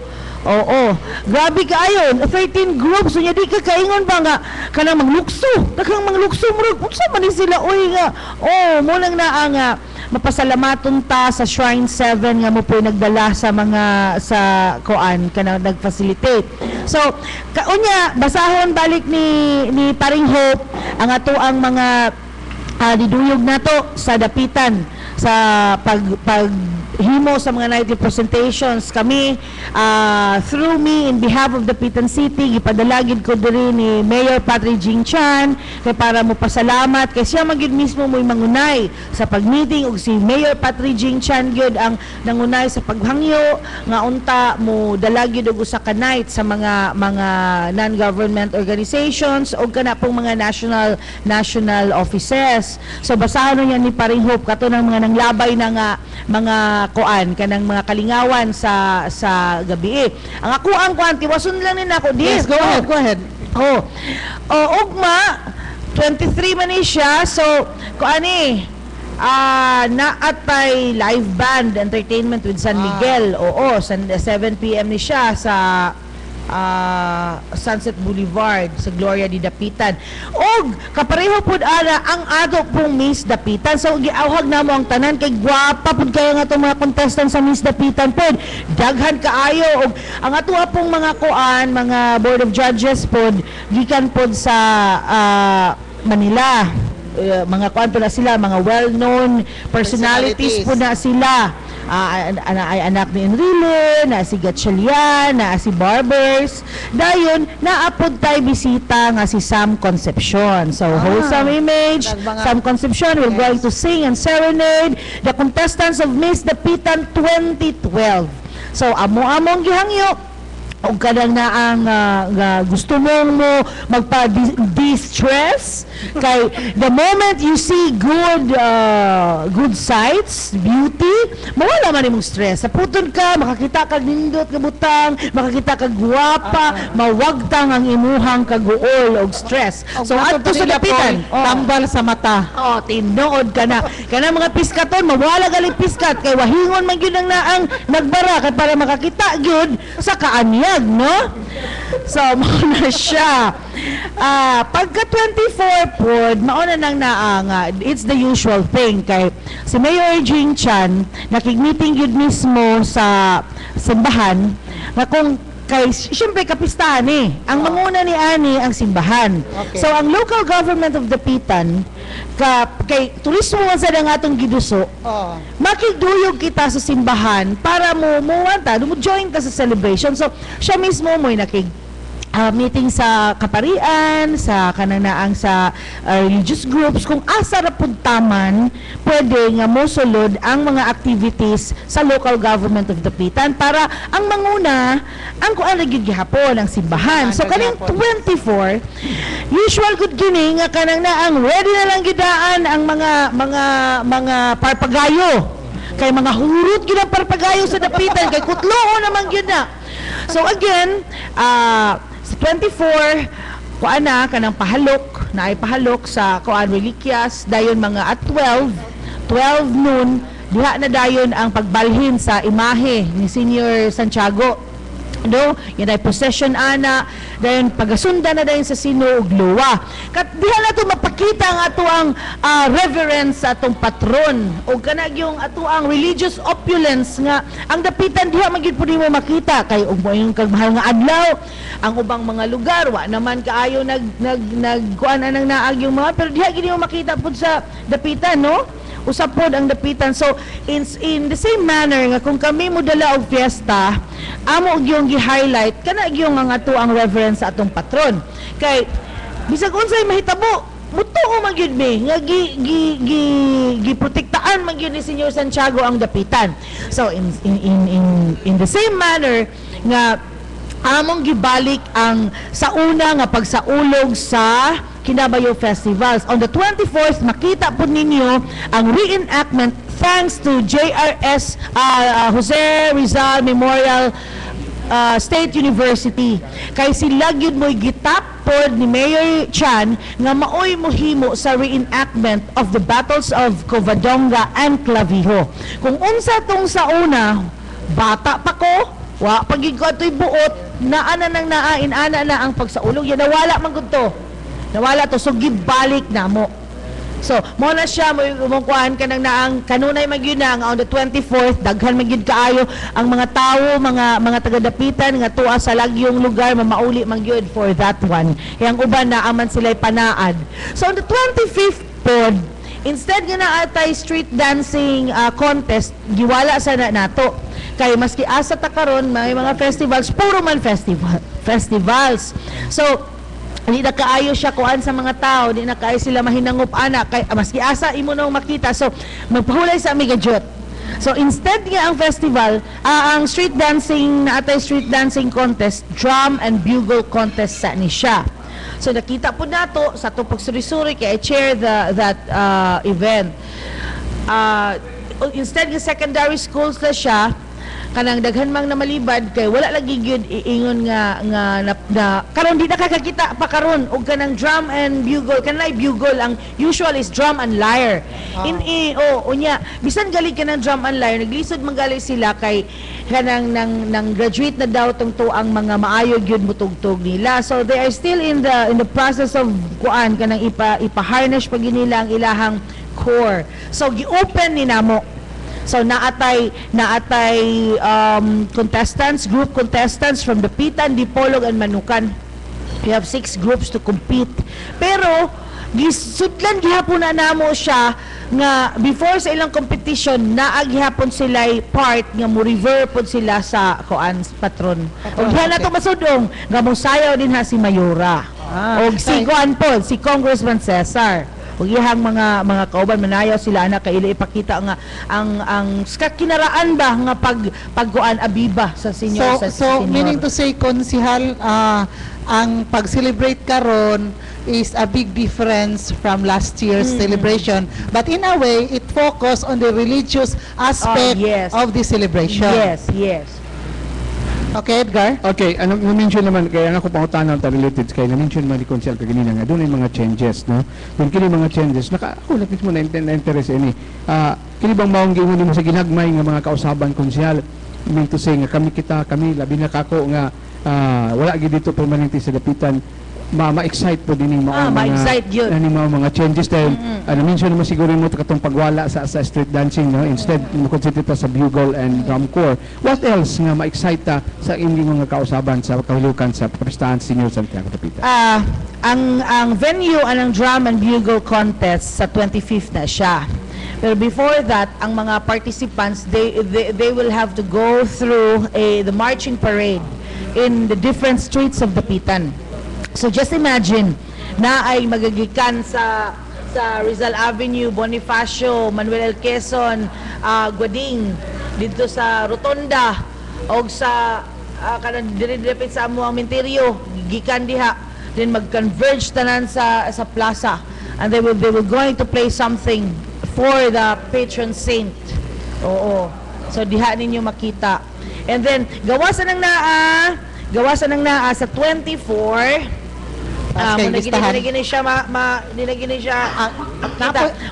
Oo. Grabe kaayo. 13 groups. Unya di ka kaingon ba nga kanang manglukso. Daghang manglukso mo. Unsa man ni sila oy nga. Oh, mo lang na nga mapasalamaton ta sa Shrine 7 nga mo po'y nagdala sa mga sa koan kanang nag-facilitate. So, unya basahon balik ni Paring Hope ang ato ang mga diduyog nato sa dapitan sa paghimo sa mga nightly presentations. Kami through me in behalf of the Dapitan City gipadalagid ko diri ni Mayor Patri Jing Chan kay para mo pasalamat kay siya magid mismo mo'y mangunay sa pagmeeting og si Mayor Patri Jing Chan gyud ang nangunay sa paghangyo nga unta mo dalagid og usa ka night sa mga non-government organizations og kana pong mga national offices. So basahan niya ni Paring Hope kato ng mga nanglabay na nga mga kuan kanang mga kalingawan sa gabi. Ang ako ang kuan tiwason lang ni nako Yes, go ahead. Ugma 23 man ni siya. So kuani naatay live band entertainment with San Miguel. Oo, 7 PM ni siya sa Sunset Boulevard sa Gloria di Dapitan. Og kapareho pud ana ang ato pong Miss Dapitan. So giawhag namo ang tanan kay gwapa pud kayo nga itong mga contestant sa Miss Dapitan pod. Daghan kaayo og ang ato pong mga kuan, mga board of judges pod gikan pod sa Manila. Mga kuan po na sila, mga well-known personalities po na sila. Ay anak ni Enrile, na si Gatchalian, na si Barbers. Dayon, naapod tayo bisita nga si Sam Concepcion. So, wholesome image, Sam Concepcion will going to sing and serenade the contestants of Miss Dapitan 2012. So, amo-among gihangyo o kadang na ang gusto mong mo magpa-de-stress kay the moment you see good sights, beauty, mawala man imong stress. Saputon ka, makakita ka nindot ka butang, makakita ka guwapa, mawagtang ang imuhang kaguol og stress. So ato sa dapitan, tambal sa mata. Tinuod ka na. Kana mga piskaton, mawala galing piskat kay wahingon man gyud ang naang nagbara kay para makakita gyud sa kaanya. No? So, mauna siya. Pagka 24 pod, mauna nang naanga. It's the usual thing. Kay si Mayor Jing Chan, nakig-meeting yun mismo sa simbahan, na kung kay, siyempre kapistahan ang manguna ni Ani ang simbahan. Okay. So, ang local government of Dapitan, kay turismo man sa atong giduso, makigduyog kita sa simbahan para mo join ka sa celebration. So, siya mismo mo'y meeting sa kaparian, sa kananaang sa religious groups, kung asa ra pud taman pwede nga mosulod ang mga activities sa local government of Dapitan para ang manguna ang kuan lagi gihapon ang simbahan. So kaning 24 usual good gini nga kanang naang ready na lang gidaan ang mga parpagayo kay mga hurot gyud ang parpagayo sa Dapitan kay kutloo naman gyud na. So again, sa 24, kuan na kanang pahalok, na ay pahalok sa kuan reliquias, dayon mga at 12 noon, diha na dayon ang pagbalhin sa imahe ni Senior Santiago. No, yan ay possession ana, dayon pagasunda na dayon sa Sino ug Luwa. Kat diha na to mapakita ang ato ang reverence sa atong patron o kanag yung ato ang religious opulence nga ang Dapitan diha magyud pud mo makita kay ug yung kagmahal nga adlaw ang ubang mga lugar wa naman kaayo nag kuan anang naag yung mga pero diha gid mo makita pud sa Dapitan, no? Usap pod ang Dapitan. So in the same manner nga kung kami mo dala og fiesta, amo gyung gi-highlight kana gyung ang ato ang reverence sa atong patron. Kay bisag unsay mahitabo, mutuo man gyud mi nga giprotektaan man gyud ni Senior Santiago ang Dapitan. So in the same manner nga among gibalik ang sa una nga pagsaulog sa Kinabayo Festivals. On the 24th, makita po ninyo ang reenactment thanks to JRS Jose Rizal Memorial State University. Kay sila gyud mo'y gitapod ni Mayor Chan nga maoy mohimo sa reenactment of the battles of Covadonga and Clavijo. Kung unsa tong sa una, bata pa ko, wa pagig ko ato'y buot, naana nang naain-ana na ang pagsaulog. Yan, nawala man gud to. Nawala to, so gibalik na mo. So, mo na siya, kuhan ka nang naang kanunay magyud na nga on the 24th, daghan magyud kaayo ang mga tao, mga taga-Dapitan nga tuwa sa lagyong lugar, mamauli magyud for that one. Yang uban na aman sila'y panaad. So, on the 25th pod, instead nga na atay street dancing contest, giwala sa nato. Kay maski asa ta karon may mga festivals, puro man festivals. So, di na kaayo siya kuan sa mga tao, di na kaayo sila mahinangup ana kay maski asa imo nang makita. So magpahulay sa amigadyot. So instead nga ang festival, ang street dancing na atay street dancing contest, drum and bugle contest sa ni siya. So nakita po nato sa to pagsuri-suri kay I chair that event. Instead nga secondary schools na siya, kanang daghan mang namalibad kay wala lagi gyud iingon nga karon di nakakakita pa karon og kanang drum and bugle. Kanay bugle, ang usual is drum and lyre. Unya bisan galing kanang drum and lyre, naglisod man gali sila kay kanang nang graduate na daw tungto ang mga maayo gyud mutugtog nila. So they are still in the process of kuan kanang ipa-harness pa nila ang ilahang core. So gi-open ni namo. So naatay contestants, group contestants from Dapitan, Dipolog, and Manukan. We have 6 groups to compete. Pero gisudlan gihapon na namo siya nga before sa ilang competition naagihapon sila part nga mo rever pod sila sa kuan patron. Og diha na to masudong nga mosayaw din ha si Mayora. Og si kuan pod si Congressman Cesar. Ug iyang mga kauban manayaw sila ana kay ipakita nga ang kinaraan ba nga pagkuan abiba sa senior so meaning to say konsihal ang pag-celebrate karon is a big difference from last year's celebration, but in a way it focus on the religious aspect of the celebration. Yes. Okay, Edgar? Okay, na-mention naman, kaya ako pangutanan ta related kay na-mention man ni Consel kaganina nga doon ay mga changes, no? Kung kini mga changes, ako lapit mo na interest ini. Kini bang maong giingon mo sa ginagmay nga mga kausaban Consel, mean to say nga kami labi na kako nga wala gid dito permanente sa Dapitan, ma-excite po din yung mga changes dahil na-mention naman siguro mo katong pagwala sa street dancing, no? Instead mo concentrate sa bugle and drum corps. What else nga ma-excite ta sa hindi mga kausaban sa kahilukan sa Prestahan Senior Santiago Dapitan? Ang venue anang drum and bugle contest sa 25th na siya. Pero before that, ang mga participants they will have to go through the marching parade. in the different streets of Dapitan. So just imagine na ay magagikan sa Rizal Avenue, Bonifacio, Manuel L. Quezon, Guading, dito sa Rotonda, o sa dire-direpit sa amo ang Minterio, gikan diha, then mag-converge tanan sa plaza, and they will going to play something for the patron saint. Oo. So diha ninyo makita. And then gawasan ng naa sa 24. Dinagin siya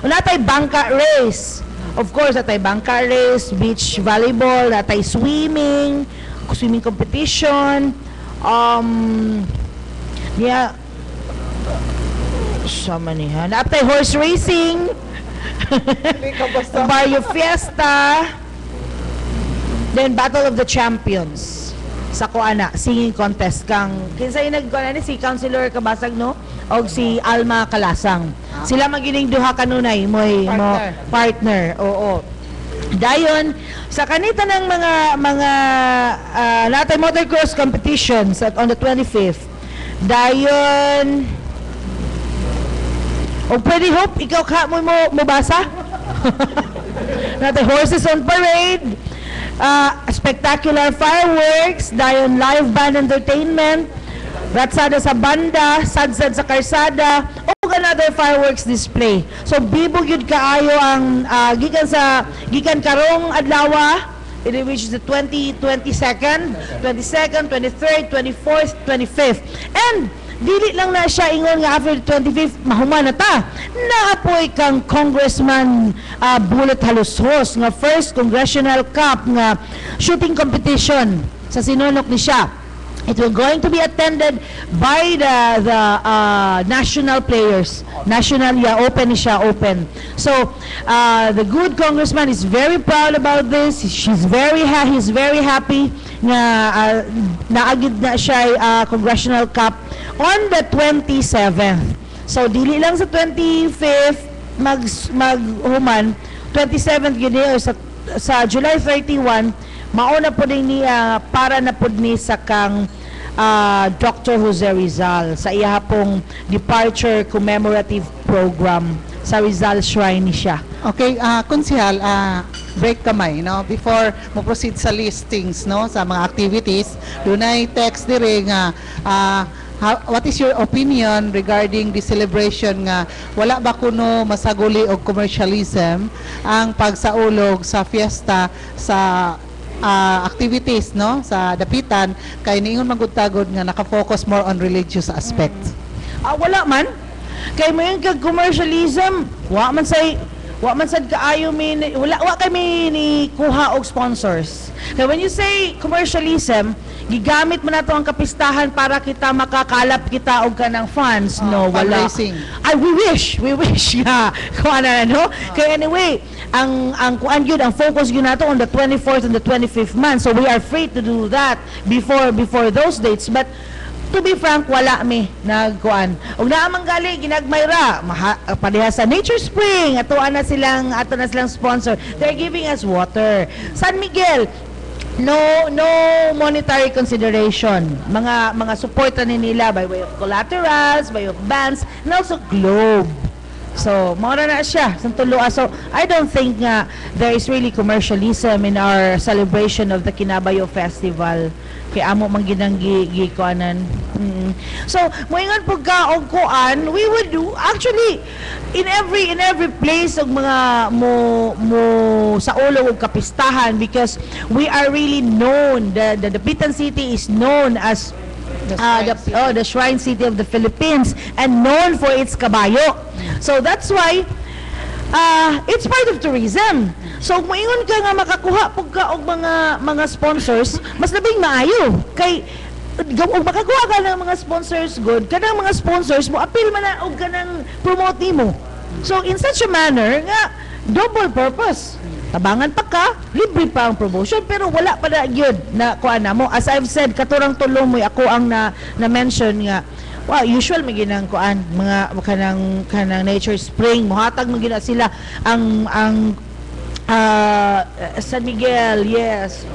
wala tay bangka race. Of course, natay bangka race, beach volleyball, natay swimming competition, sama niya. Natay horse racing, Barrio Fiesta, then Battle of the Champions. Sa kuana, singing contest kang kinsay nagkuana ni si Councilor Kabasag no og si Alma Kalasang. Sila magining duha kanunay mo partner. Oo. Dayon sa kanita ng mga natay motocross competitions on the 25th. Dayon og pwede hope ikaw ka mo basa. Natay horses on parade. Spectacular fireworks, dayon live band entertainment, ratsada sa banda, sadsad sa karsada, o another fireworks display. So bibog yun kaayo ang gikan karong adlaw, which is the 22nd, 23rd, 24th, 25th. And dili lang na siya ingon nga after the 25th mahuman na ta. Naapoy kang Congressman Bullet Halushos nga first Congressional Cup nga shooting competition sa sinunok ni siya. It will going to be attended by the national players. National, open siya, open. So, the good congressman is very proud about this. He's very happy na naagid na siya Congressional Cup on the 27th. So, dili lang sa 25th maghuman, 27th gini or sa July 31, mauna po din niya para na po ni sa kang Dr. Jose Rizal sa iya pong departure commemorative program sa Rizal Shrine ni siya. Okay, konsehal, break kamay, no? Before mo proceed sa listings, no, sa mga activities, dunay text dire nga what is your opinion regarding the celebration nga wala ba kuno masaguli og commercialism ang pagsaulog sa fiesta sa activities, no, sa Dapitan, kay niingon magudtagod nga naka-focus more on religious aspect? Wala man. Kay mo yung commercialism, wa man sad kaayo wala kami ni kuha og sponsors. Kaya when you say commercialism, gigamit mo na to ang kapistahan para kita makakalap kita og kanang funds. No, wala. Fundraising. We wish nga kuan na, no? Kaya anyway, ang kuan gyud, ang focus gyud nato on the 24th and the 25th month. So we are free to do that before those dates. But to be frank, wala mi nagkuan. Og naamang gali ginagmayra pareha sa Nature Spring, ato na silang sponsor. They're giving us water. San Miguel, no monetary consideration. Mga support ni nila by way of collaterals, by way of bands, and also globe. So, maura na siya sa tuloa. So, I don't think nga there is really commercialism in our celebration of the Kinabayo Festival. Kay amo man ginang gikuanan. So, moingon pug ka og kuan, we would do actually in every place og mga mo sa ulo og kapistahan, because we are really known, the Dapitan City is known as the Shrine City of the Philippines and known for its kabayo. So that's why it's part of tourism. So kung moingon ka nga makakuha pug ka og mga sponsors, mas labing maayo kay og makakuha ka ng mga sponsors good, kanang mga sponsors mo appeal man na og kanang promote nimo. So in such a manner nga double purpose. Tabangan pa ka, libre pa ang promotion, pero wala pa na yun na kuan na mo. As I've said, katurang tulong mo ako ang na-mention nga, wow, usual may ginang kuan, mga kanang Nature Spring, muhatag mo gina sila ang San Miguel, yes.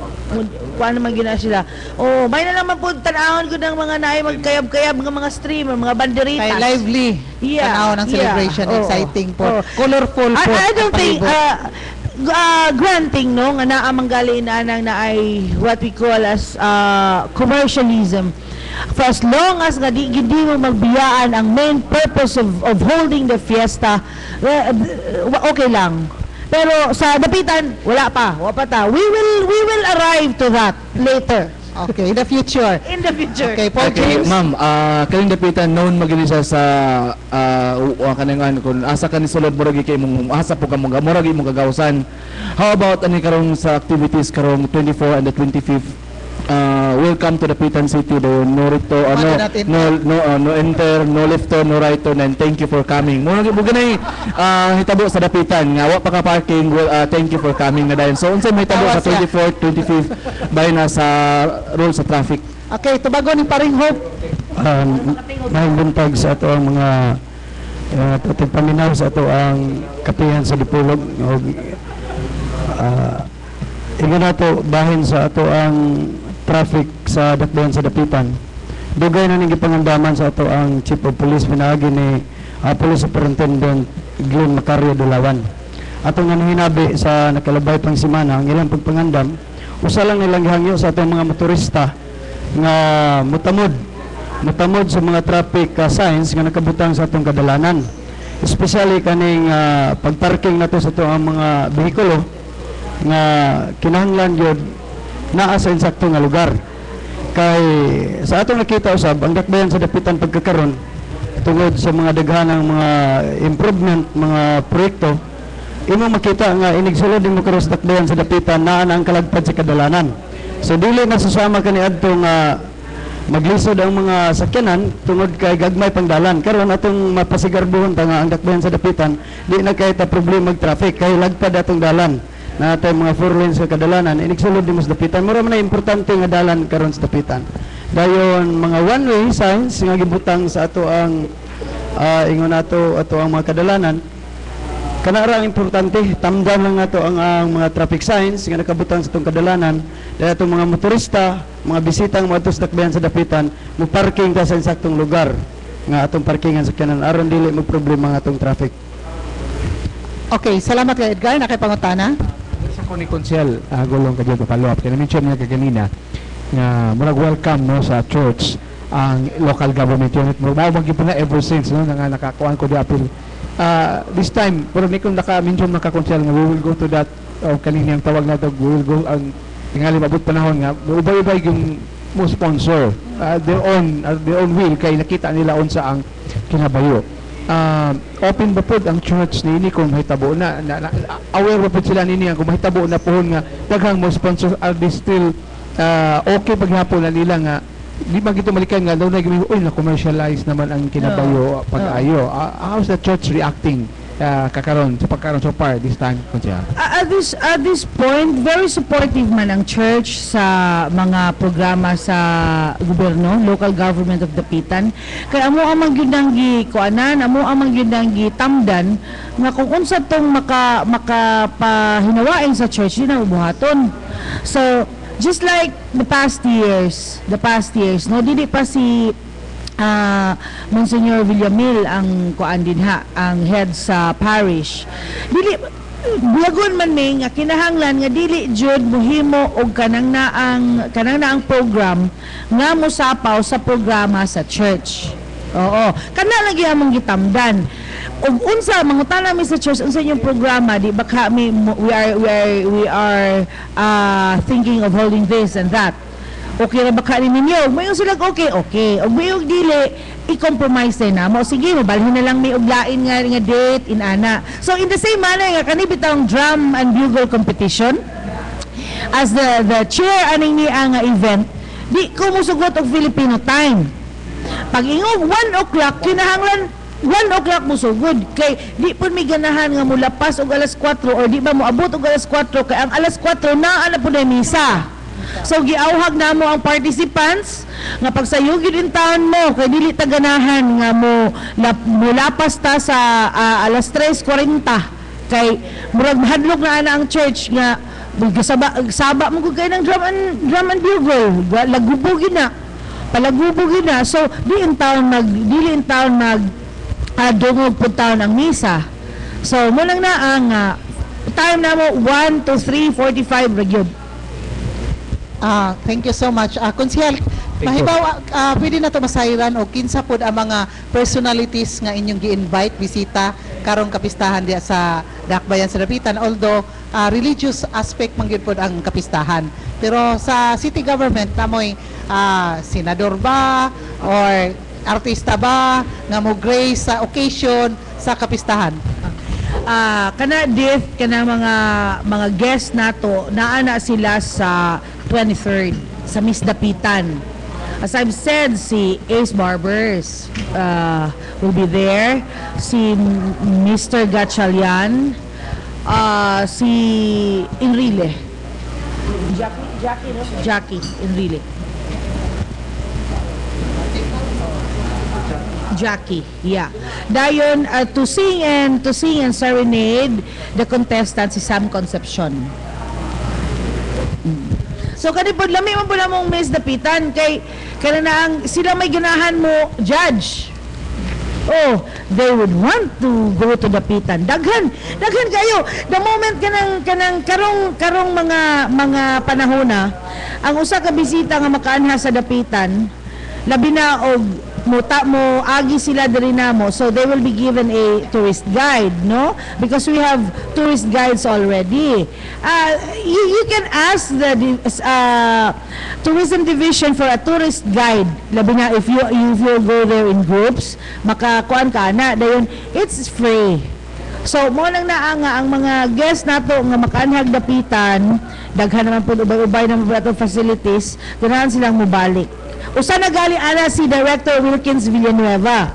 Kuha naman gina sila. Oh, may na naman po tanahon ko ng mga naay magkayab-kayab mga streamer, mga banderitas. Kay lively. Yeah, Tanaw ng celebration, yeah. exciting po. Oh. Colorful po. I don't ang think palibot. granting no nga naa manggali inanang na ay what we call as commercialism. For as long as nga di mo magbiyaan ang main purpose of holding the fiesta, okay lang. Pero sa dapitan wala pa ta. We will arrive to that later. Okay, in the future. In the future. Okay, Paul Okay, James. ma'am, kaning dapitan noon maginisa sa kanang kung asa ka ni sulod murag kay mong asa po ka mong murag imong gagawsan. How about ani karong sa activities karong 24 and the 25th? Welcome to the Dapitan City. No rito, no enter, no left turn, no right turn, and thank you for coming. Murag mo ganay hitabo sa dapitan nga wa pa ka parking. Thank you for coming na dayon. So unsay may hitabo sa 24th, 25th bay na sa rule sa traffic. Okay, tubagon ni paring Hope. May buntag sa ato ang mga paminaw sa ato ang kapihan sa Dipolog. Ika na to bahin sa ato ang traffic sa dakbayan sa Dapitan. Dugay na ning gipangandaman sa ato ang Chief of Police pinaagi ni Police Superintendent Glenn Macario Dulawan. Atong hinabi sa nakalabay pang semana ang ilang pagpangandam, usa lang nilang gihangyo sa atong mga motorista nga mutamod sa mga traffic signs nga nakabutang sa atong kadalanan. Especially kaning pagparking nato sa ato ang mga behikulo nga kinahanglan gyud naa sa insakto nga lugar. Kay sa atong nakita usab ang dakbayan sa Dapitan pagkakaron tungod sa mga daghanang mga improvement, mga proyekto, imo makita nga inigsulod mo karon sa dakbayan sa Dapitan naa na ang kalagpad sa kadalanan. So dili na susama kani adto nga maglisod ang mga sakyanan tungod kay gagmay pangdalan. Karon atong mapasigarbuhon ta nga ang dakbayan sa Dapitan di na kay ta problema mag traffic kay lagpad atong dalan na tayo mga 4 lanes sa kadalanan, inigsulod din mo sa Dapitan. Mura man na importante nga dalan karon sa Dapitan. Dayon mga one-way signs nga gibutang sa ato ang ingon nato ato ang mga kadalanan. Kanara ang importante, tamdan lang nato ang mga traffic signs nga nakabutang sa atong kadalanan. Dahil atong mga motorista, mga bisitang mga sa dakbayan sa Dapitan, mo parking ta sa insaktong lugar nga atong parkingan sa kanan aron dili mo problema nga atong traffic. Okay, salamat kay Edgar. Nakipangutana. Sa ko ni Konsel, gulong ka dyan follow up. Kaya na-mention niya kaganina nga murag welcome no sa church ang local government unit. Murag magiging na ever since no nga nakakuan ko di apil. This time, pero ni kung naka-mention Konsel nga we will go to that kaninang tawag na to, we will go ang tingali mabot panahon nga ubay-ubay yung mo sponsor their own will kay nakita nila unsa ang kinabayo. Open ba po ang church nini kung mahitabo na aware ba po sila nini kung mahitabo na pohon nga daghang mo sponsors are they still okay paghapon na nila nga di ba gito malikan nga daw na gimi na commercialize naman ang kinabayo pag-ayo. How's the church reacting kakaron sa pagkaron so far this time kunya? At this point, very supportive man ang church sa mga programa sa gobyerno, local government of Dapitan. Kaya amo amang gyudang gikuanan, amo amang gyudang gitamdan nga kung unsa tong makapahinawain sa church din ang ubuhaton. So just like the past years, no, dili pa si Monsignor Villamil ang kuan din ang head sa parish. Dili buyagon man may nga kinahanglan nga dili jud mohimo og kanang naang program nga mosapaw sa programa sa church. Oo, kana lagi among gitamdan. Og unsa mangutana mi sa church unsa inyong programa di baka we are thinking of holding this and that. Okay ra baka ninyo? Mayong sila okay. Og mayong dili i-compromise na mo. Sige, mabalhin na lang may uglain nga date inana. So in the same manner nga kani bitang drum and bugle competition as the chair aning ni ang event, di ko musugot og Filipino time. Pag ingog 1 o'clock kinahanglan 1 o'clock mo sugod kay di pud may ganahan nga mulapas og alas 4 or di ba mo abot og alas 4 kay ang alas 4 naa na pud misa. So giawhag namo ang participants nga pagsayo gyud in town mo kay dili ta ganahan nga mo lapas ta sa alas 3:40 Kay murag mahadlok na ana ang church nga saba mo kay ng drum and bugle, lagubugin na. Palagubugin na. So dili in town mag dungog pud taon ang misa. So mo lang na ang time na mo 1 to 3:45 ra gyud. Thank you so much. Konsehal, mahibaw, pwede na ito masayran o kinsa pod ang mga personalities nga inyong gi-invite, bisita, karong kapistahan diya sa Dakbayan sa Dapitan. Although, religious aspect man gyud pod ang kapistahan. Pero sa city government, namoy senador ba or artista ba nga mo grace sa occasion sa kapistahan? Kana mga guests nato naana sila sa 23rd sa Miss Dapitan. As I've said, si Ace Barbers will be there, si Mr. Gatchalian, si Enrile, Jackie Enrile, Jackie, yeah. Dayon to sing and serenade the contestant si Sam Concepcion. So kani pod lami man pud among Miss Dapitan kay na ang sila may ganahan mo judge. Oh, they would want to go to Dapitan. Daghan kayo. The moment kanang karong mga panahona, ang usa ka bisita nga makaanha sa Dapitan, labi na og mo agi sila diri namo, so they will be given a tourist guide, no, because we have tourist guides already. You can ask the tourism division for a tourist guide, labi na if you go there in groups, makakuan ka na dayon, it's free. So mo lang na ang mga guests nato nga makaanhag Dapitan, daghan naman pud ubay na mga facilities, ganahan silang mobalik. Usa na gali ana si Director Wilkins Villanueva.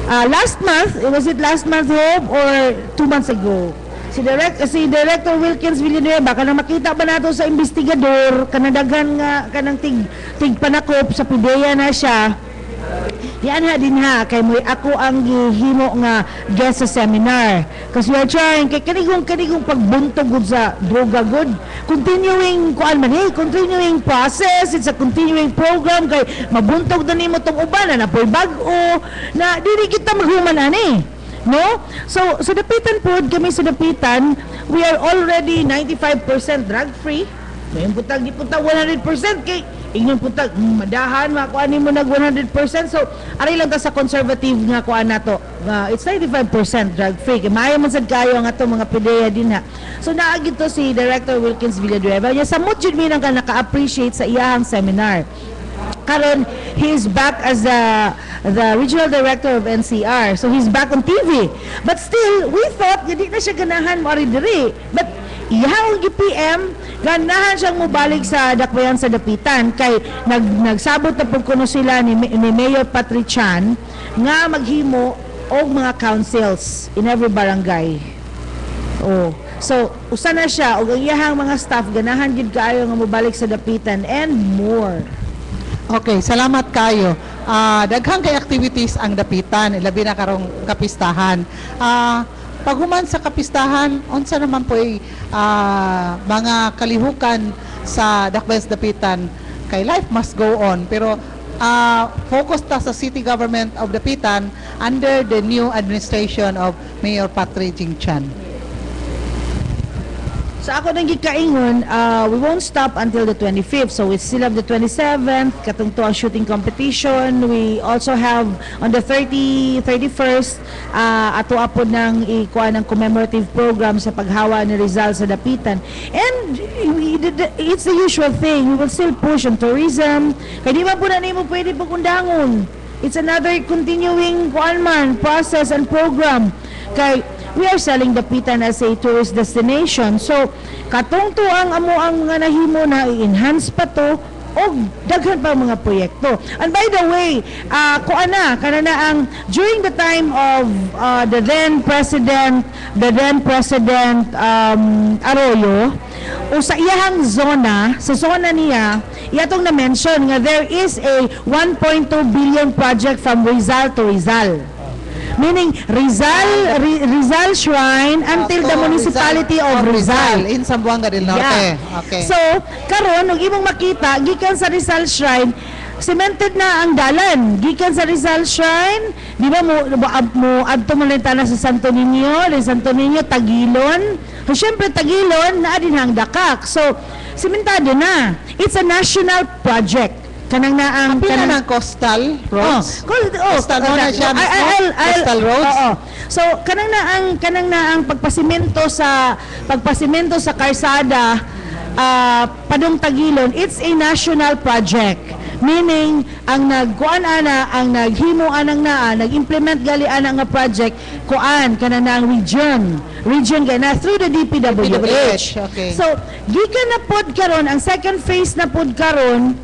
Last month, was it last month Hope, or 2 months ago? Si Director Wilkins Villanueva kanang makita ba nato sa investigador kanadaghan nga kanang tig panakop sa PIDEA na siya. Yan din kay mo ako ang gihimo nga guest sa seminar. Kasi we are trying kay kanigong pagbuntog gud sa droga good. Continuing continuing process, it's a continuing program kay mabuntog na nimo tong uban na poy bag-o na dili kita maghuman ani. No? So sa Dapitan pod kami sa Dapitan, we are already 95% drug free. May putag di punta 100% kay ingnon putag madahan makuha nimo nag 100%, so ari lang ta sa conservative nga kuan nato, it's 95% drug free kay maayo man sad kayo ang ato mga PIDEA din ha. So naagid to si Director Wilkins Villanueva nya sa mutjud mi nang naka-appreciate sa iyang seminar. Karon he's back as the regional director of NCR, so he's back on TV, but still we thought hindi na siya ganahan mo ari diri, but iyang GPM ganahan siyang mobalik sa Dakbayan sa Dapitan kay nagsabot na pud kuno sila ni Mayor Patrician nga maghimo og mga councils in every barangay. Oh, so usa na siya og ang iyang mga staff ganahan gid kaayo nga mobalik sa Dapitan and more. Okay, salamat kayo. Daghang kay activities ang Dapitan, labi na karong kapistahan. Paghuman sa kapistahan, unsa naman po mga kalihukan sa Dakbayan sa Dapitan, kay life must go on. Pero focus ta sa City Government of Dapitan under the new administration of Mayor Patri Jingchan. Sa ako nang gikaingon, we won't stop until the 25th. So we still have the 27th, katong to ang shooting competition. We also have on the 31st, ato apod ng ikuha ng commemorative program sa paghawa ni Rizal sa Dapitan. And it's the usual thing. We will still push on tourism. Kaya di ba po na nimo pwede pagundangon. It's another continuing process and program. Kay we are selling Dapitan as a tourist destination. So, katong to ang amo ang mga nahimo na i-enhance pa to o daghan pa mga proyekto. And by the way, kanana ang during the time of the then president Arroyo, o sa iyang zona, sa zona niya, iyatong na-mention nga there is a 1.2 billion project from Rizal to Rizal. Meaning Rizal Shrine until the municipality of Rizal. In Zamboanga del Norte. Yeah. Okay. So, karon ug imong makita gikan sa Rizal Shrine, cemented na ang dalan. Gikan sa Rizal Shrine, di ba mo adto mo lang tana sa Santo Niño, Tagilon. So, syempre Tagilon na din hang dakak. So, sementado na. It's a national project. Kanang na ang Pila ng coastal roads? Coastal mo na siya mismo? Coastal roads? Oo. So kanang na ang pagpasimento sa karsada padung Tagilon, it's a national project. Meaning ang naghimo anang nag-implement gali anang nga project kuan kanang na ang region gana through the DPWH. Okay. So gikan na pod karon ang second phase na pod karon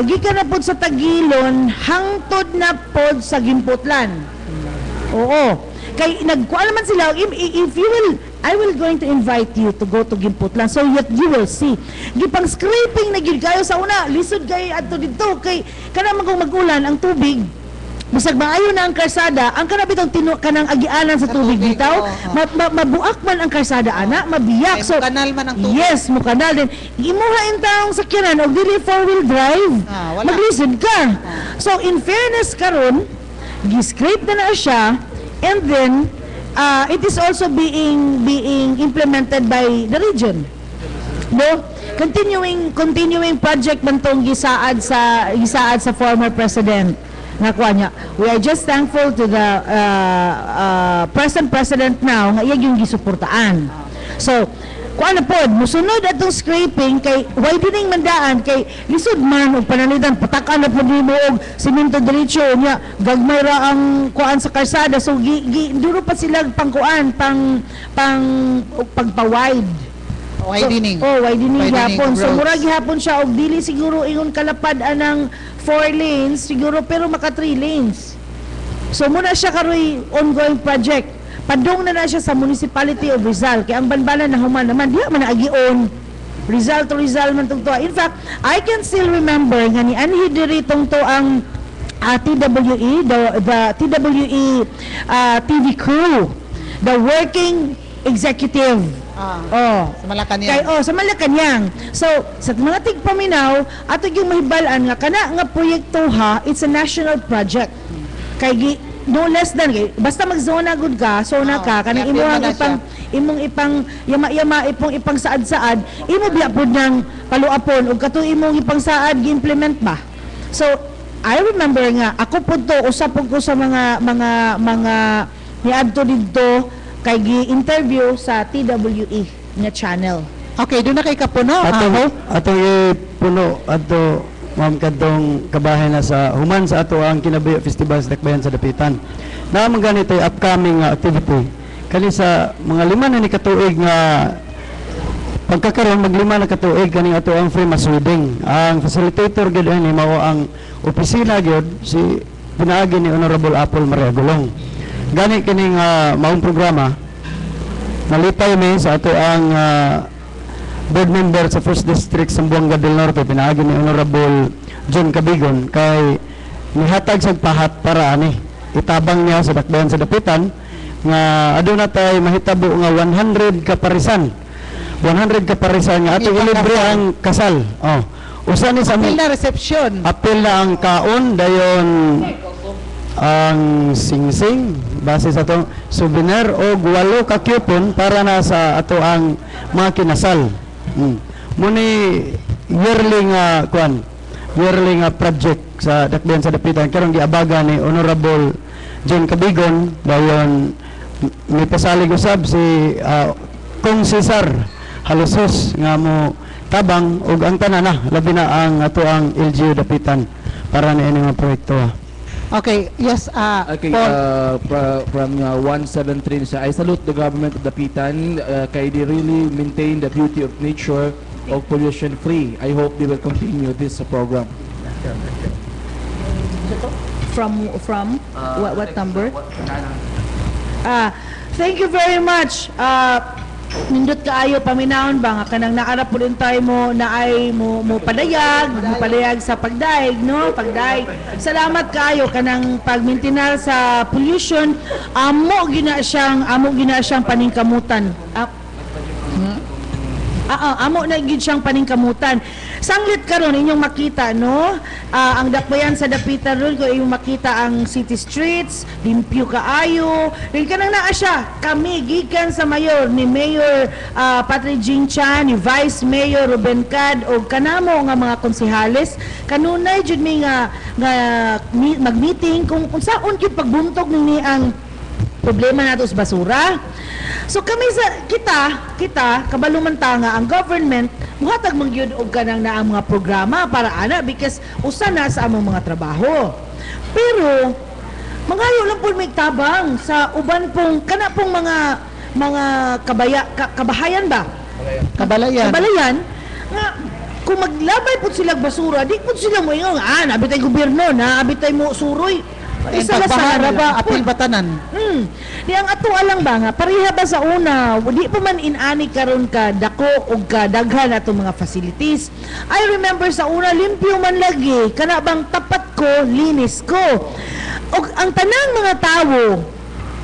gikan na pod sa Tagilon hangtod na pod sa Gimputlan. Oo. Kay nagkuan man sila if you will I will going to invite you to go to Gimputlan so yet you will see. Gipang scraping na gid kayo sa una, lisod kay adto didto kay kana man kung mag-ulan ang tubig. Bisag maayo na ang karsada, ang kana bitong kanang agianan sa tubig bitaw, mabuak man ang karsada ana, mabiyak. So kanal man ang tubig. yes, mo kanal din. Imuha in taong sakyanan og dili four-wheel drive. Wala. Maglisod ka. So in fairness karon, gi-scrape na siya and then it is also being implemented by the region. No? Continuing project man tong gisaad sa former president. Nakuha niya. We are just thankful to the present president now nga iya yung gisuportaan. So, kuan na pod, musunod atong scraping kay widening mandaan kay lisod man og panalitan patakan na pod nimo og semento diretso nya gagmay ra ang kuan sa karsada so duro pa sila pangkuan pagpa-wide. Widening. Widening gihapon. So roads. mura gihapon siya og dili siguro ingon kalapad anang 4 lanes siguro pero maka 3 lanes. So muna siya karoy ongoing project. Padung na siya sa municipality of Rizal kay ang banbalan na human naman diha man agion. Rizal to Rizal man tong to. In fact, I can still remember nga ni anhi diri tong to ang TWE, the TWE TV crew, the working executive. Sa Malacanang. Sa Malacanang. So, sa mga tigpaminaw, ato yung mahibalaan nga kana nga proyekto ha, it's a national project. Kay no less than basta magzona gud ka, zona ka kanang imong ipang yama-yama ipang saad-saad, imo biya pud nang paluapon ug kato imong ipang saad gi-implement ba. So, I remember nga ako pud to usap ko sa mga niadto didto kay gi-interview sa TWE nga channel. Okay, doon na kay Kapuno. Atong ipuno ato ma'am kadtong kabahin na sa human sa ato ang Kinabuhi Festival sa Dakbayan sa Dapitan. Na man ganito ay upcoming activity. Kani sa mga 5 na ni katuig nga pagkakaroon mag-5 na katuig kani ato ang free mass reading. Ang facilitator gid ani mao ang opisina gyud si pinaagi ni Honorable Apple Maria Gulong. Gani kining maong programa nalipay mi sa ato ang board member sa First District Zamboanga del Norte pinaagi ni Honorable John Cabigon kay nihatag sa pahat para ani itabang niya sa Dakbayan sa Dapitan nga aduna tay mahitabo nga 100 ka parisan nga ato ilibre ang kasal. Usa ni sa apil na reception. Apil na ang kaon dayon ang singsing base sa atong souvenir o 8 ka coupon para na sa ato ang mga kinasal. Muni yearly nga project sa Dakbayan sa Dapitan karong giabaga ni Honorable John Cabigon dayon may pasalig usab si Kong Cesar Halosos nga mo tabang og ang tanan na labi na ang ato ang LGU Dapitan para ni ini nga proyekto. Okay, yes, Okay, Paul. from 173 I salute the government of Dapitan kay they really maintain the beauty of nature of pollution free. I hope they will continue this program. From what number? Thank you very much. nindot kaayo paminahon ba nga kanang naarap po din tayo mo na ay mo padayag sa pagdaig, no? Pagdaig. Salamat kaayo kanang pagmintinar sa pollution. Amo gina siyang paningkamutan. Amo na gid siyang paningkamutan. Sanglit karon inyong makita, no? Ang dakbayan sa dapitan ron ko inyong makita ang city streets, limpyo kaayo. Rin kanang naa siya. Kami gikan sa mayor ni Mayor Patrick Jing Chan, ni Vice Mayor Ruben Cad o kanamo nga mga konsehales kanunay jud mi nga mag-meeting kung saon gyud pagbuntog ni ang problema nato sa basura. So kami sa kita kabalumanta nga ang government muhatag mangyud og kanang naa mga programa para ana because usa na sa among mga trabaho. Pero mangayo lang pud may tabang sa uban pong kana pong mga kabahayan ba? Kabalayan nga kung maglabay pud sila basura, di pud sila mo ingon nabitay gobyerno na abitay mo suroy. Isa la sa ba apil batanan. Di ang ato alang ba nga pareha ba sa una, di pa man inani karon ka dako og ka daghan ato mga facilities. I remember sa una limpyo man lagi, kana bang tapat ko, linis ko. Og ang tanang mga tawo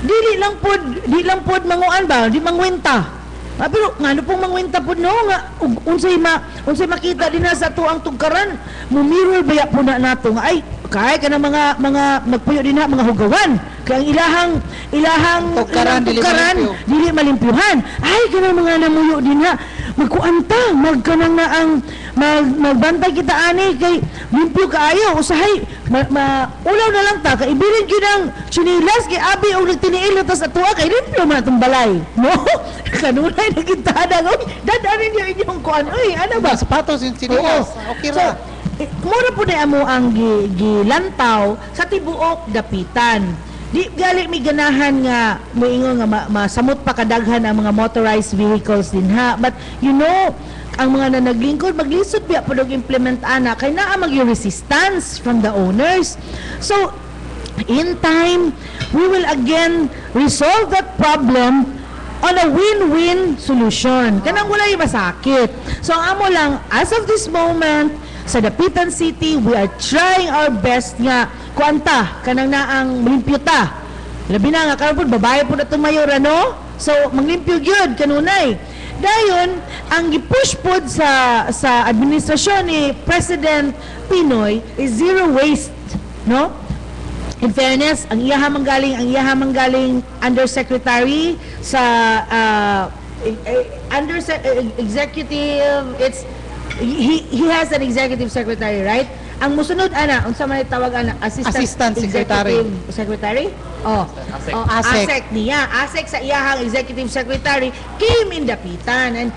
dili lang pod manguan ba, di mangwenta. Pero ngano pong mangwenta pod no nga unsay makita din sa ato ang tugkaran, mumirol baya po na nato nga ay kay kana mga nagpuyo din na mga hugawan kay ang ilahang tugkaran dili malimpyuhan ay kana mga namuyo din na magkuanta magkanang na ang magbantay kita ani kay limpyo kaayo usahay ulaw na lang ta kay ibilin gyud ang chinilas kay abi og nagtiniil tas atua kay limpyo man atong balay no kanunay nagitada oy dadanin niyo inyong kuan oy ano ba sapatos yung sinilas okay ra. Mura po na amo ang gilantaw sa tibuok dapitan. Di gali mi ganahan nga moingon nga masamot pa kadaghan ang mga motorized vehicles din ha. But you know, ang mga naglingkod maglisod biya po implement ana kay naa resistance from the owners. So in time we will again resolve that problem on a win-win solution. Kanang walay masakit. So ang amo lang as of this moment sa Dapitan City, we are trying our best nga kuanta kanang naang malimpyo ta. Labi na nga karon pud babae pud atong mayor ano. So manglimpyo gyud kanunay. Dayon ang gipush pud sa administrasyon ni President Pinoy is zero waste, no? In fairness, ang iyaha manggaling undersecretary sa executive, he has an executive secretary, right? Ang musunod ana, unsa man tawag ana, assistant secretary. ASEC niya. ASEC sa iyahang executive secretary came in Dapitan and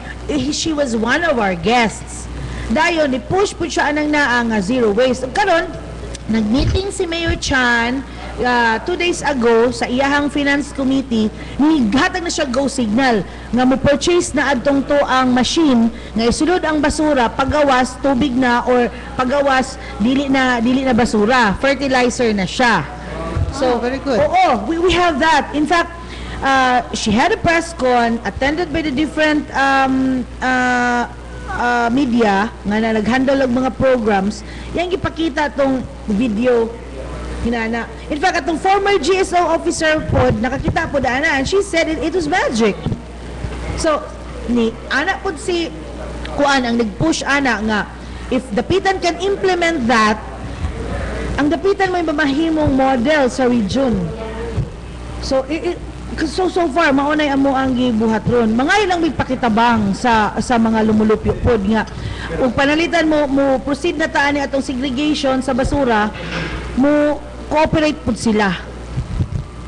she was one of our guests. Dayon ni push pud siya anang naang zero waste. Karon nag-meeting si Mayor Chan 2 days ago sa iyahang finance committee, hatag na siya go signal nga mo purchase na adtong to ang machine nga isulod ang basura pagawas tubig na or pagawas dili na basura, fertilizer na siya. So very good. We have that. In fact, she had a press con attended by the different media nga na nag-handle og mga programs. Yang gipakita tong video hinana. In fact, atong former GSO officer pod nakakita pod ana and she said it was magic. So ni ana pod si kuan ang nag-push ana nga if Dapitan can implement that, ang Dapitan may mamahimong model sa region. So so far maunay amo ang gibuhat ron. Mga ilang may pakitabang sa mga lumulupyo pod nga ug panalitan mo proceed na taani atong segregation sa basura, mo cooperate pod sila.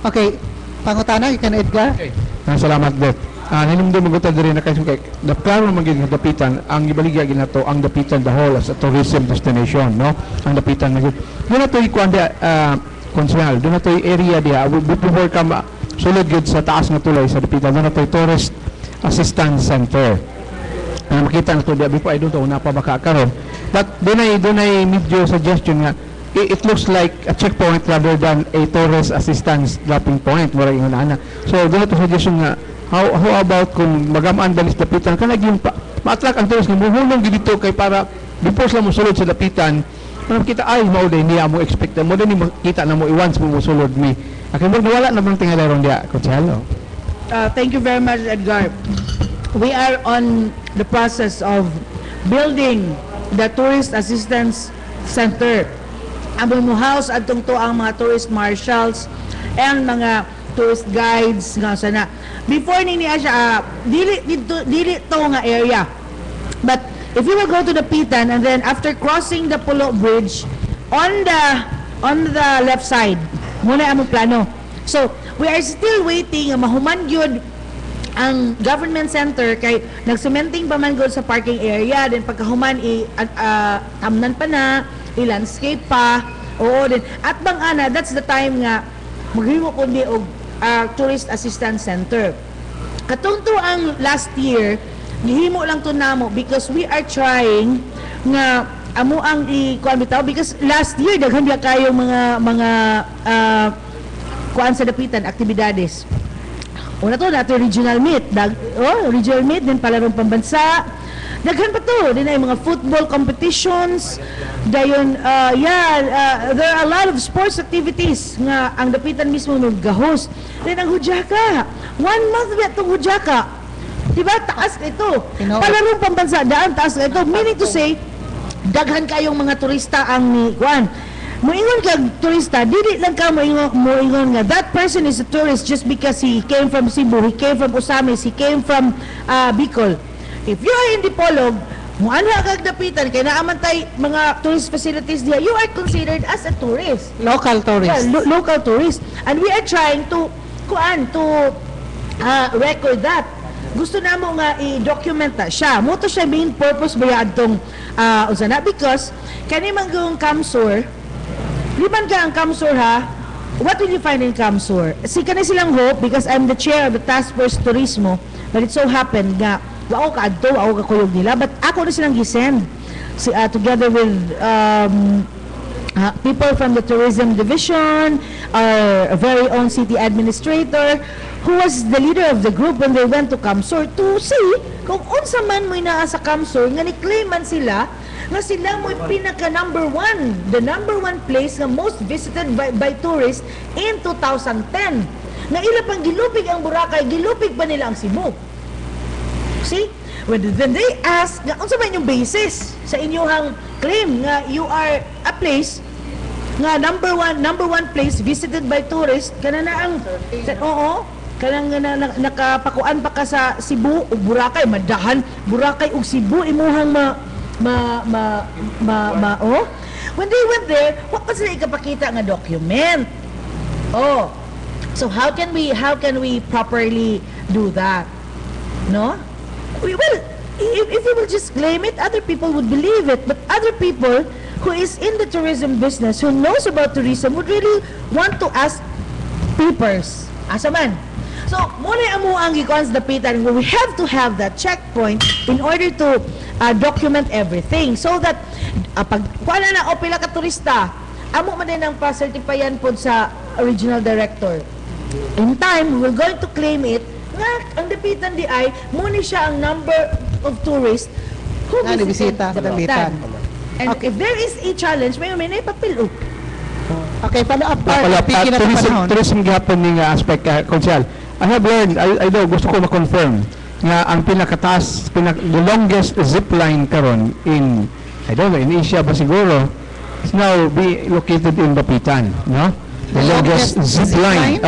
Okay, pangutana ikan Edgar. Okay. Salamat Beth. Hinumdum magutan diri na kayo kay klaro maging Dapitan ang ibaligya ginato ang Dapitan the whole as a tourism destination, no? Ang Dapitan nga yun na to ikuanda konsyal, doon na to area dia before ka sulod gyud sa taas nga tulay sa Dapitan, doon na to tourist assistance center. Makita na to dia before I don't know na pa makakaroon. But doon ay medyo suggestion nga it looks like a checkpoint rather than a tourist assistance dropping point. So doon ito suggestion nga how about kung magamaan ba ni sa dapitan kanag yung ma-attract ang tourist nga muhulong gid dito kay para before sila mosulod sa dapitan para kita ay mao day niya mo expect mo din makita na mo once mo mosulod mi akin mo nawala na bang tingali ron dia Coachella. Thank you very much, Edgar. We are on the process of building the Tourist Assistance Center. Ang house at tungto ang mga tourist marshals and mga tourist guides nga sana. Before niya siya dili to nga area. But if you will go to the Pitan and then after crossing the Pulo Bridge on the left side, muna ang plano. So, we are still waiting mahuman gyud ang government center kay nagsementing pa man gyud sa parking area then pagkahuman tamnan pa na i-landscape pa oo din at bang ana that's the time nga maghimo kundi og tourist assistance center katungto ang last year gihimo lang to namo because we are trying nga amo ang ikuan bitaw because last year daghan biya kayo mga kuan sa dapitan aktibidades. Una to nato regional meet, regional meet din palarong pambansa. Daghan pa to, din ay mga football competitions. Dayon there are a lot of sports activities nga ang dapitan mismo nag-host. Then ang Hujaka, 1 month ba itong Hujaka? Diba, taas ito. Palarong pambansa, daan taas ito. Meaning to say, daghan kayong mga turista ang ni Juan. Moingon kag turista, dili lang ka moingon nga that person is a tourist just because he came from Cebu, he came from Osamis, he came from Bicol. If you are in Dipolog, muanha kag dapitan kay naaman tay mga tourist facilities diha, you are considered as a tourist. Local tourist. Yeah, local tourist. And we are trying to record that. Gusto namo nga i-document na siya. Mo to siya main purpose ba adtong usana because kani man gong Kamsur liban ka ang Kamsur ha, what will you find in Kamsur? Kani silang hope because I'm the chair of the Task Force Turismo but it so happened nga wao ka adto, wao ka kuyog nila but ako na silang gisend together with people from the tourism division, our very own city administrator who was the leader of the group when they went to Kamsur to see kung unsa man mo naa sa Kamsur nga ni-claim man sila nga sila mo pinaka the number one place nga most visited by tourists in 2010. Nga ila pang gilupig ang Boracay, gilupig pa nila ang Cebu. See? When they ask, nga unsa man yung basis sa inyong claim nga you are a place nga number one place visited by tourists kana na ang kanang nakapakuan pa ka sa Cebu ug Boracay madahan Boracay ug Cebu imuhang when they went there wa pa sila ikapakita nga document so how can we properly do that no well if we will just claim it other people would believe it but other people who is in the tourism business who knows about tourism would really want to ask papers asa man. So, muna amo ang gikuan sa dapitan we have to have that checkpoint in order to document everything so that pag kuan na o pila ka turista amo man din ang pa-certifyan pod sa regional director. In time, we're going to claim it nga ang dapitan di ay muna siya ang number of tourists who bisita sa dapitan. And if there is a challenge, may papil. Okay, follow-up part. Tourism gihapon ning aspect, Konsyal. I have learned, I know, gusto ko ma-confirm nga ang pinakataas, the longest zip line karon in, I don't know, in Asia ba siguro, is now be located in Dapitan, no? The longest zip line.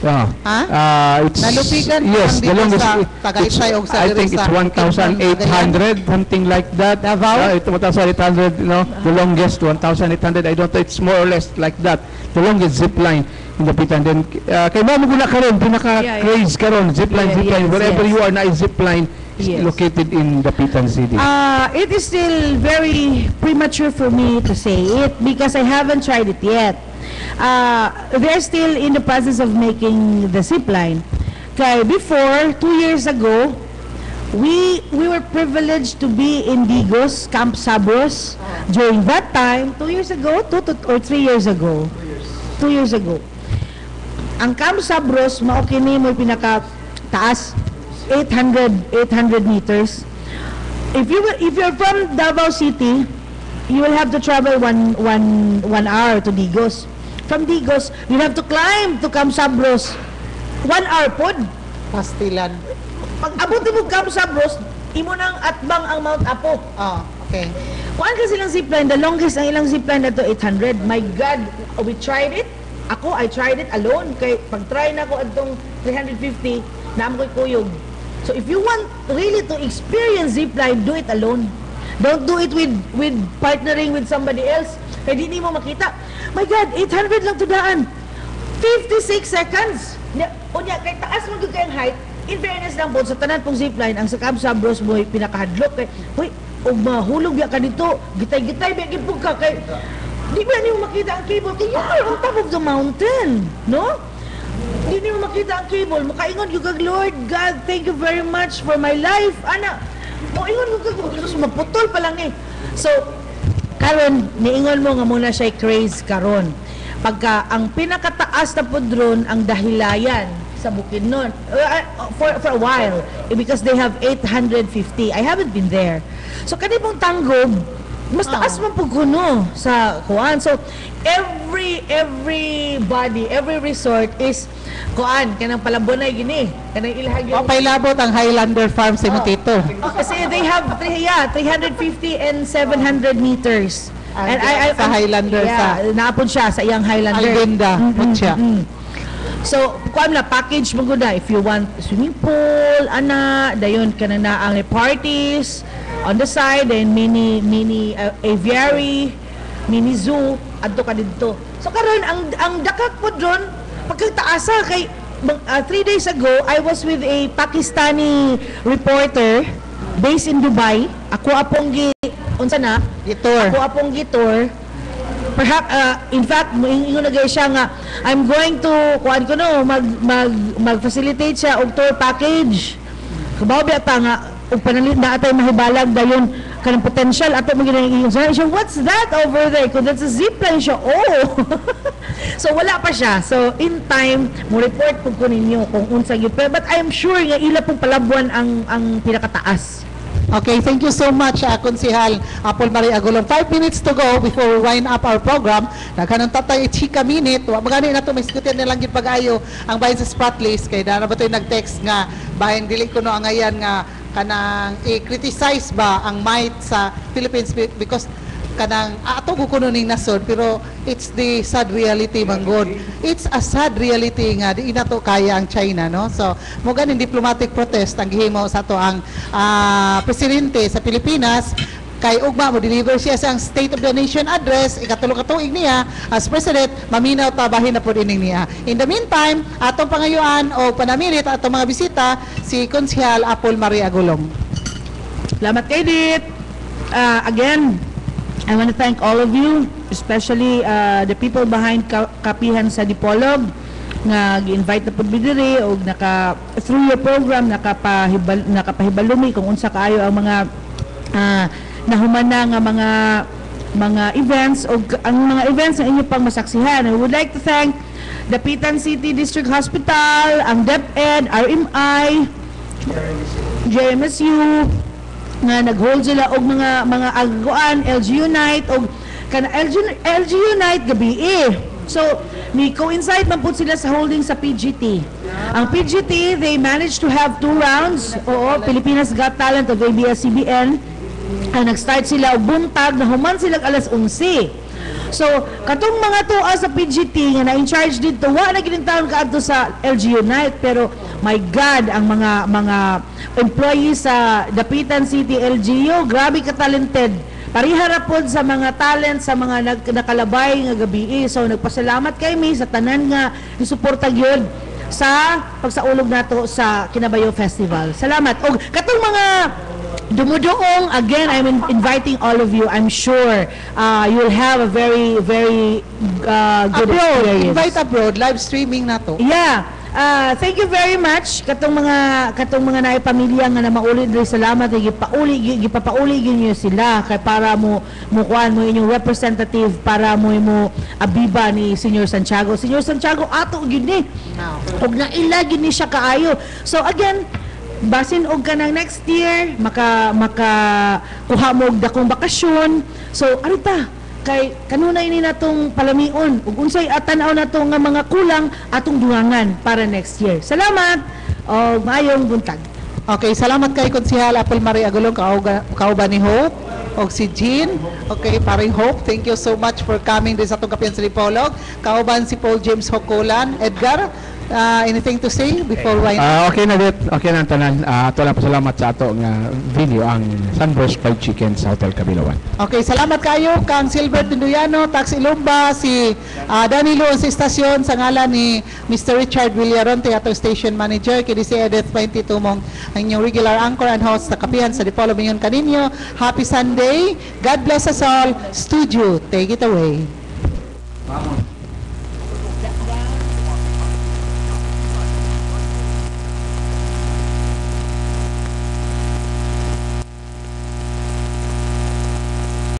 It's nalupigan yes, the longest. I think it's 1,800, something like that. Davao? 1,800, no? The longest 1,800. I don't know. It's more or less like that. The longest zip line in Dapitan. Then kay mo guna karon pinaka-craze karon zip line. Wherever you are na zip line is located in Dapitan City. It is still very premature for me to say it because I haven't tried it yet. They're still in the process of making the zip line. Kaya before, 2 years ago, we were privileged to be in Digos, Camp Sabros. During that time, 2 years ago, 2 or 3 years ago. 2 years ago. Ang Camp Sabros, maokini mo pinaka taas, 800 meters. If you're from Davao City, you will have to travel one hour to Digos. From Digos, you have to climb to Camp Sabros. 1 hour pod. Pastilan. Pag abot mo Camp Sabros, imo nang atbang ang Mount Apo. Oh, okay. Kuan ka silang zipline, the longest ang ilang zipline na to 800. My God, we tried it. I tried it alone. Kay pag-try na ko atong 350, naam ko'y kuyog. So if you want really to experience zipline, do it alone. Don't do it with partnering with somebody else. Kaya di mo makita. My God, 800 lang to daan. 56 seconds. Unya, kay taas mo kayang height. In fairness lang po, sa tanan pong zipline, ang sa Camp Sabros mo, pinakahadlok. Kay, huy, o mahulog ya ka dito. Gitay-gitay, may gipog ka. Kay, di ba niyo makita ang cable? Kaya you're on top of the mountain. No? Di niyo makita ang cable. Makaingon yung kag, Lord God, thank you very much for my life. Ana, ingon mo kag, maputol pa lang eh. So, karon niingon mo nga muna siya craze karon. Pagka ang pinakataas na pudron ang Dahilayan sa Bukidnon for a while because they have 850. I haven't been there. So kanibong Tanggob mas taas man pud kuno sa kuan. So every resort is kuan kanang palabonay gini kanang ilhag yung Pailabot ang Highlander Farm sa Mutito. kasi they have 350 and 700 meters. And sa Highlander sa naapod siya sa iyang Highlander. Albenda, siya. So, kuan na package mo gud na if you want swimming pool, ana, dayon kana na ang parties on the side and mini aviary, mini zoo adto ka didto. So karon ang dakak po dron pagkataasa kay 3 days ago I was with a Pakistani reporter based in Dubai. Ako apong unsa na Gitor. Ako apong gitor. Perhaps in fact ingon na gay siya nga I'm going to kuan ko no mag-facilitate siya og tour package. Kabaw biya ta nga og panalit na atay mahibalag dayon kanang potential ato mo ginang siya, what's that over there? Kung that's a zipline siya, oh! So wala pa siya. So in time, mo report po ninyo kung unsa gyud. But I'm sure nga ila pong palabuan ang pinakataas. Okay, thank you so much, Konsehal Apple Marie Agulong. 5 minutes to go before we wind up our program. Nagkanong tatay chika minute. Magani na ito, may diskutin nilang pag-ayo ang bayan sa spot list. Kaya na ba ito nag-text nga, bayan dili ko no ang ayan nga kanang i-criticize ba ang might sa Philippines because kanang ato ko kuno ning nasod pero it's the sad reality manggod. It's a sad reality nga di na to kaya ang China, no? So mo ganing diplomatic protest ang gihimo sa to ang presidente sa Pilipinas kay ugma mo deliver siya sa State of the Nation address ikatulo ka tuig niya as president maminaw ta bahin na pud ining niya. In the meantime atong pangayuan o panamilit atong mga bisita si Konsehal Apple Marie Agulong. Salamat kay Dit. Again, I want to thank all of you, especially the people behind Kapihan sa Dipolog nga gi-invite na pud bidiri og through your program nakapahibalumi kung unsa kaayo ang mga nahuman na nga mga events o ang mga events na inyo pang masaksihan. I would like to thank the Pitan City District Hospital, ang DepEd, RMI, JMSU nga nag-hold sila og mga aguan, LG Unite og kana LG Unite gabi So ni coincide man pud sila sa holding sa PGT. Ang PGT they managed to have 2 rounds. Oo, Pilipinas Got Talent of ABS-CBN. Nag-start sila og buntag na human sila alas 11. So katong mga tuwa sa PGT nga na in charge dito wa na ginintawon kaadto sa LG Unite pero my God ang mga employees sa Dapitan City LGU grabe ka talented. Pariharapod sa mga talent sa mga nakalabay nga gabi. So nagpasalamat kay mi sa tanan nga gisuporta gyud sa pagsaulog nato sa Kinabayo Festival. Salamat. Og katong mga dumudoong, again, I'm inviting all of you. I'm sure you'll have a very, very good abroad, experience. invite abroad, live streaming na to. Yeah. Thank you very much katong mga naay pamilya nga na mauli diri. Salamat gipapauli niyo sila kay para mo kuan mo inyong representative para mo abiba ni Senior Santiago. Senior Santiago ato gyud ni. Og nailagi ni siya kaayo. So again, basin og kanang next year maka kuha mo og dakong bakasyon. So arita kay kanunay ni natong palamion ug unsay tan-aw nato nga mga kulang atong duhangan para next year. Salamat o maayong buntag. Okay, salamat kay Konsehal Apple Marie Agulong, kauban ni Hope og si Jean. Okay, paring Hope, thank you so much for coming din sa atong Kapihan sa Dipolog. Kauban si Paul James Hokolan. Edgar, anything to say before winding? Okay na dit. Okay na ang tanan. Ato lang pasalamat sa ato nga video ang Sunburst Fried Chicken sa Hotel Kabilawan. Okay, salamat kayo kang Silbert Tinduyano, Tax Ilumba, si Danilo sa istasyon sa ngalan ni Mr. Richard Villaronte, atong station manager, kini si Edith 22 mong ang inyong regular anchor and host sa Kapihan sa Dipolog Mingon kaninyo. Happy Sunday. God bless us all. Studio, take it away. Vamos.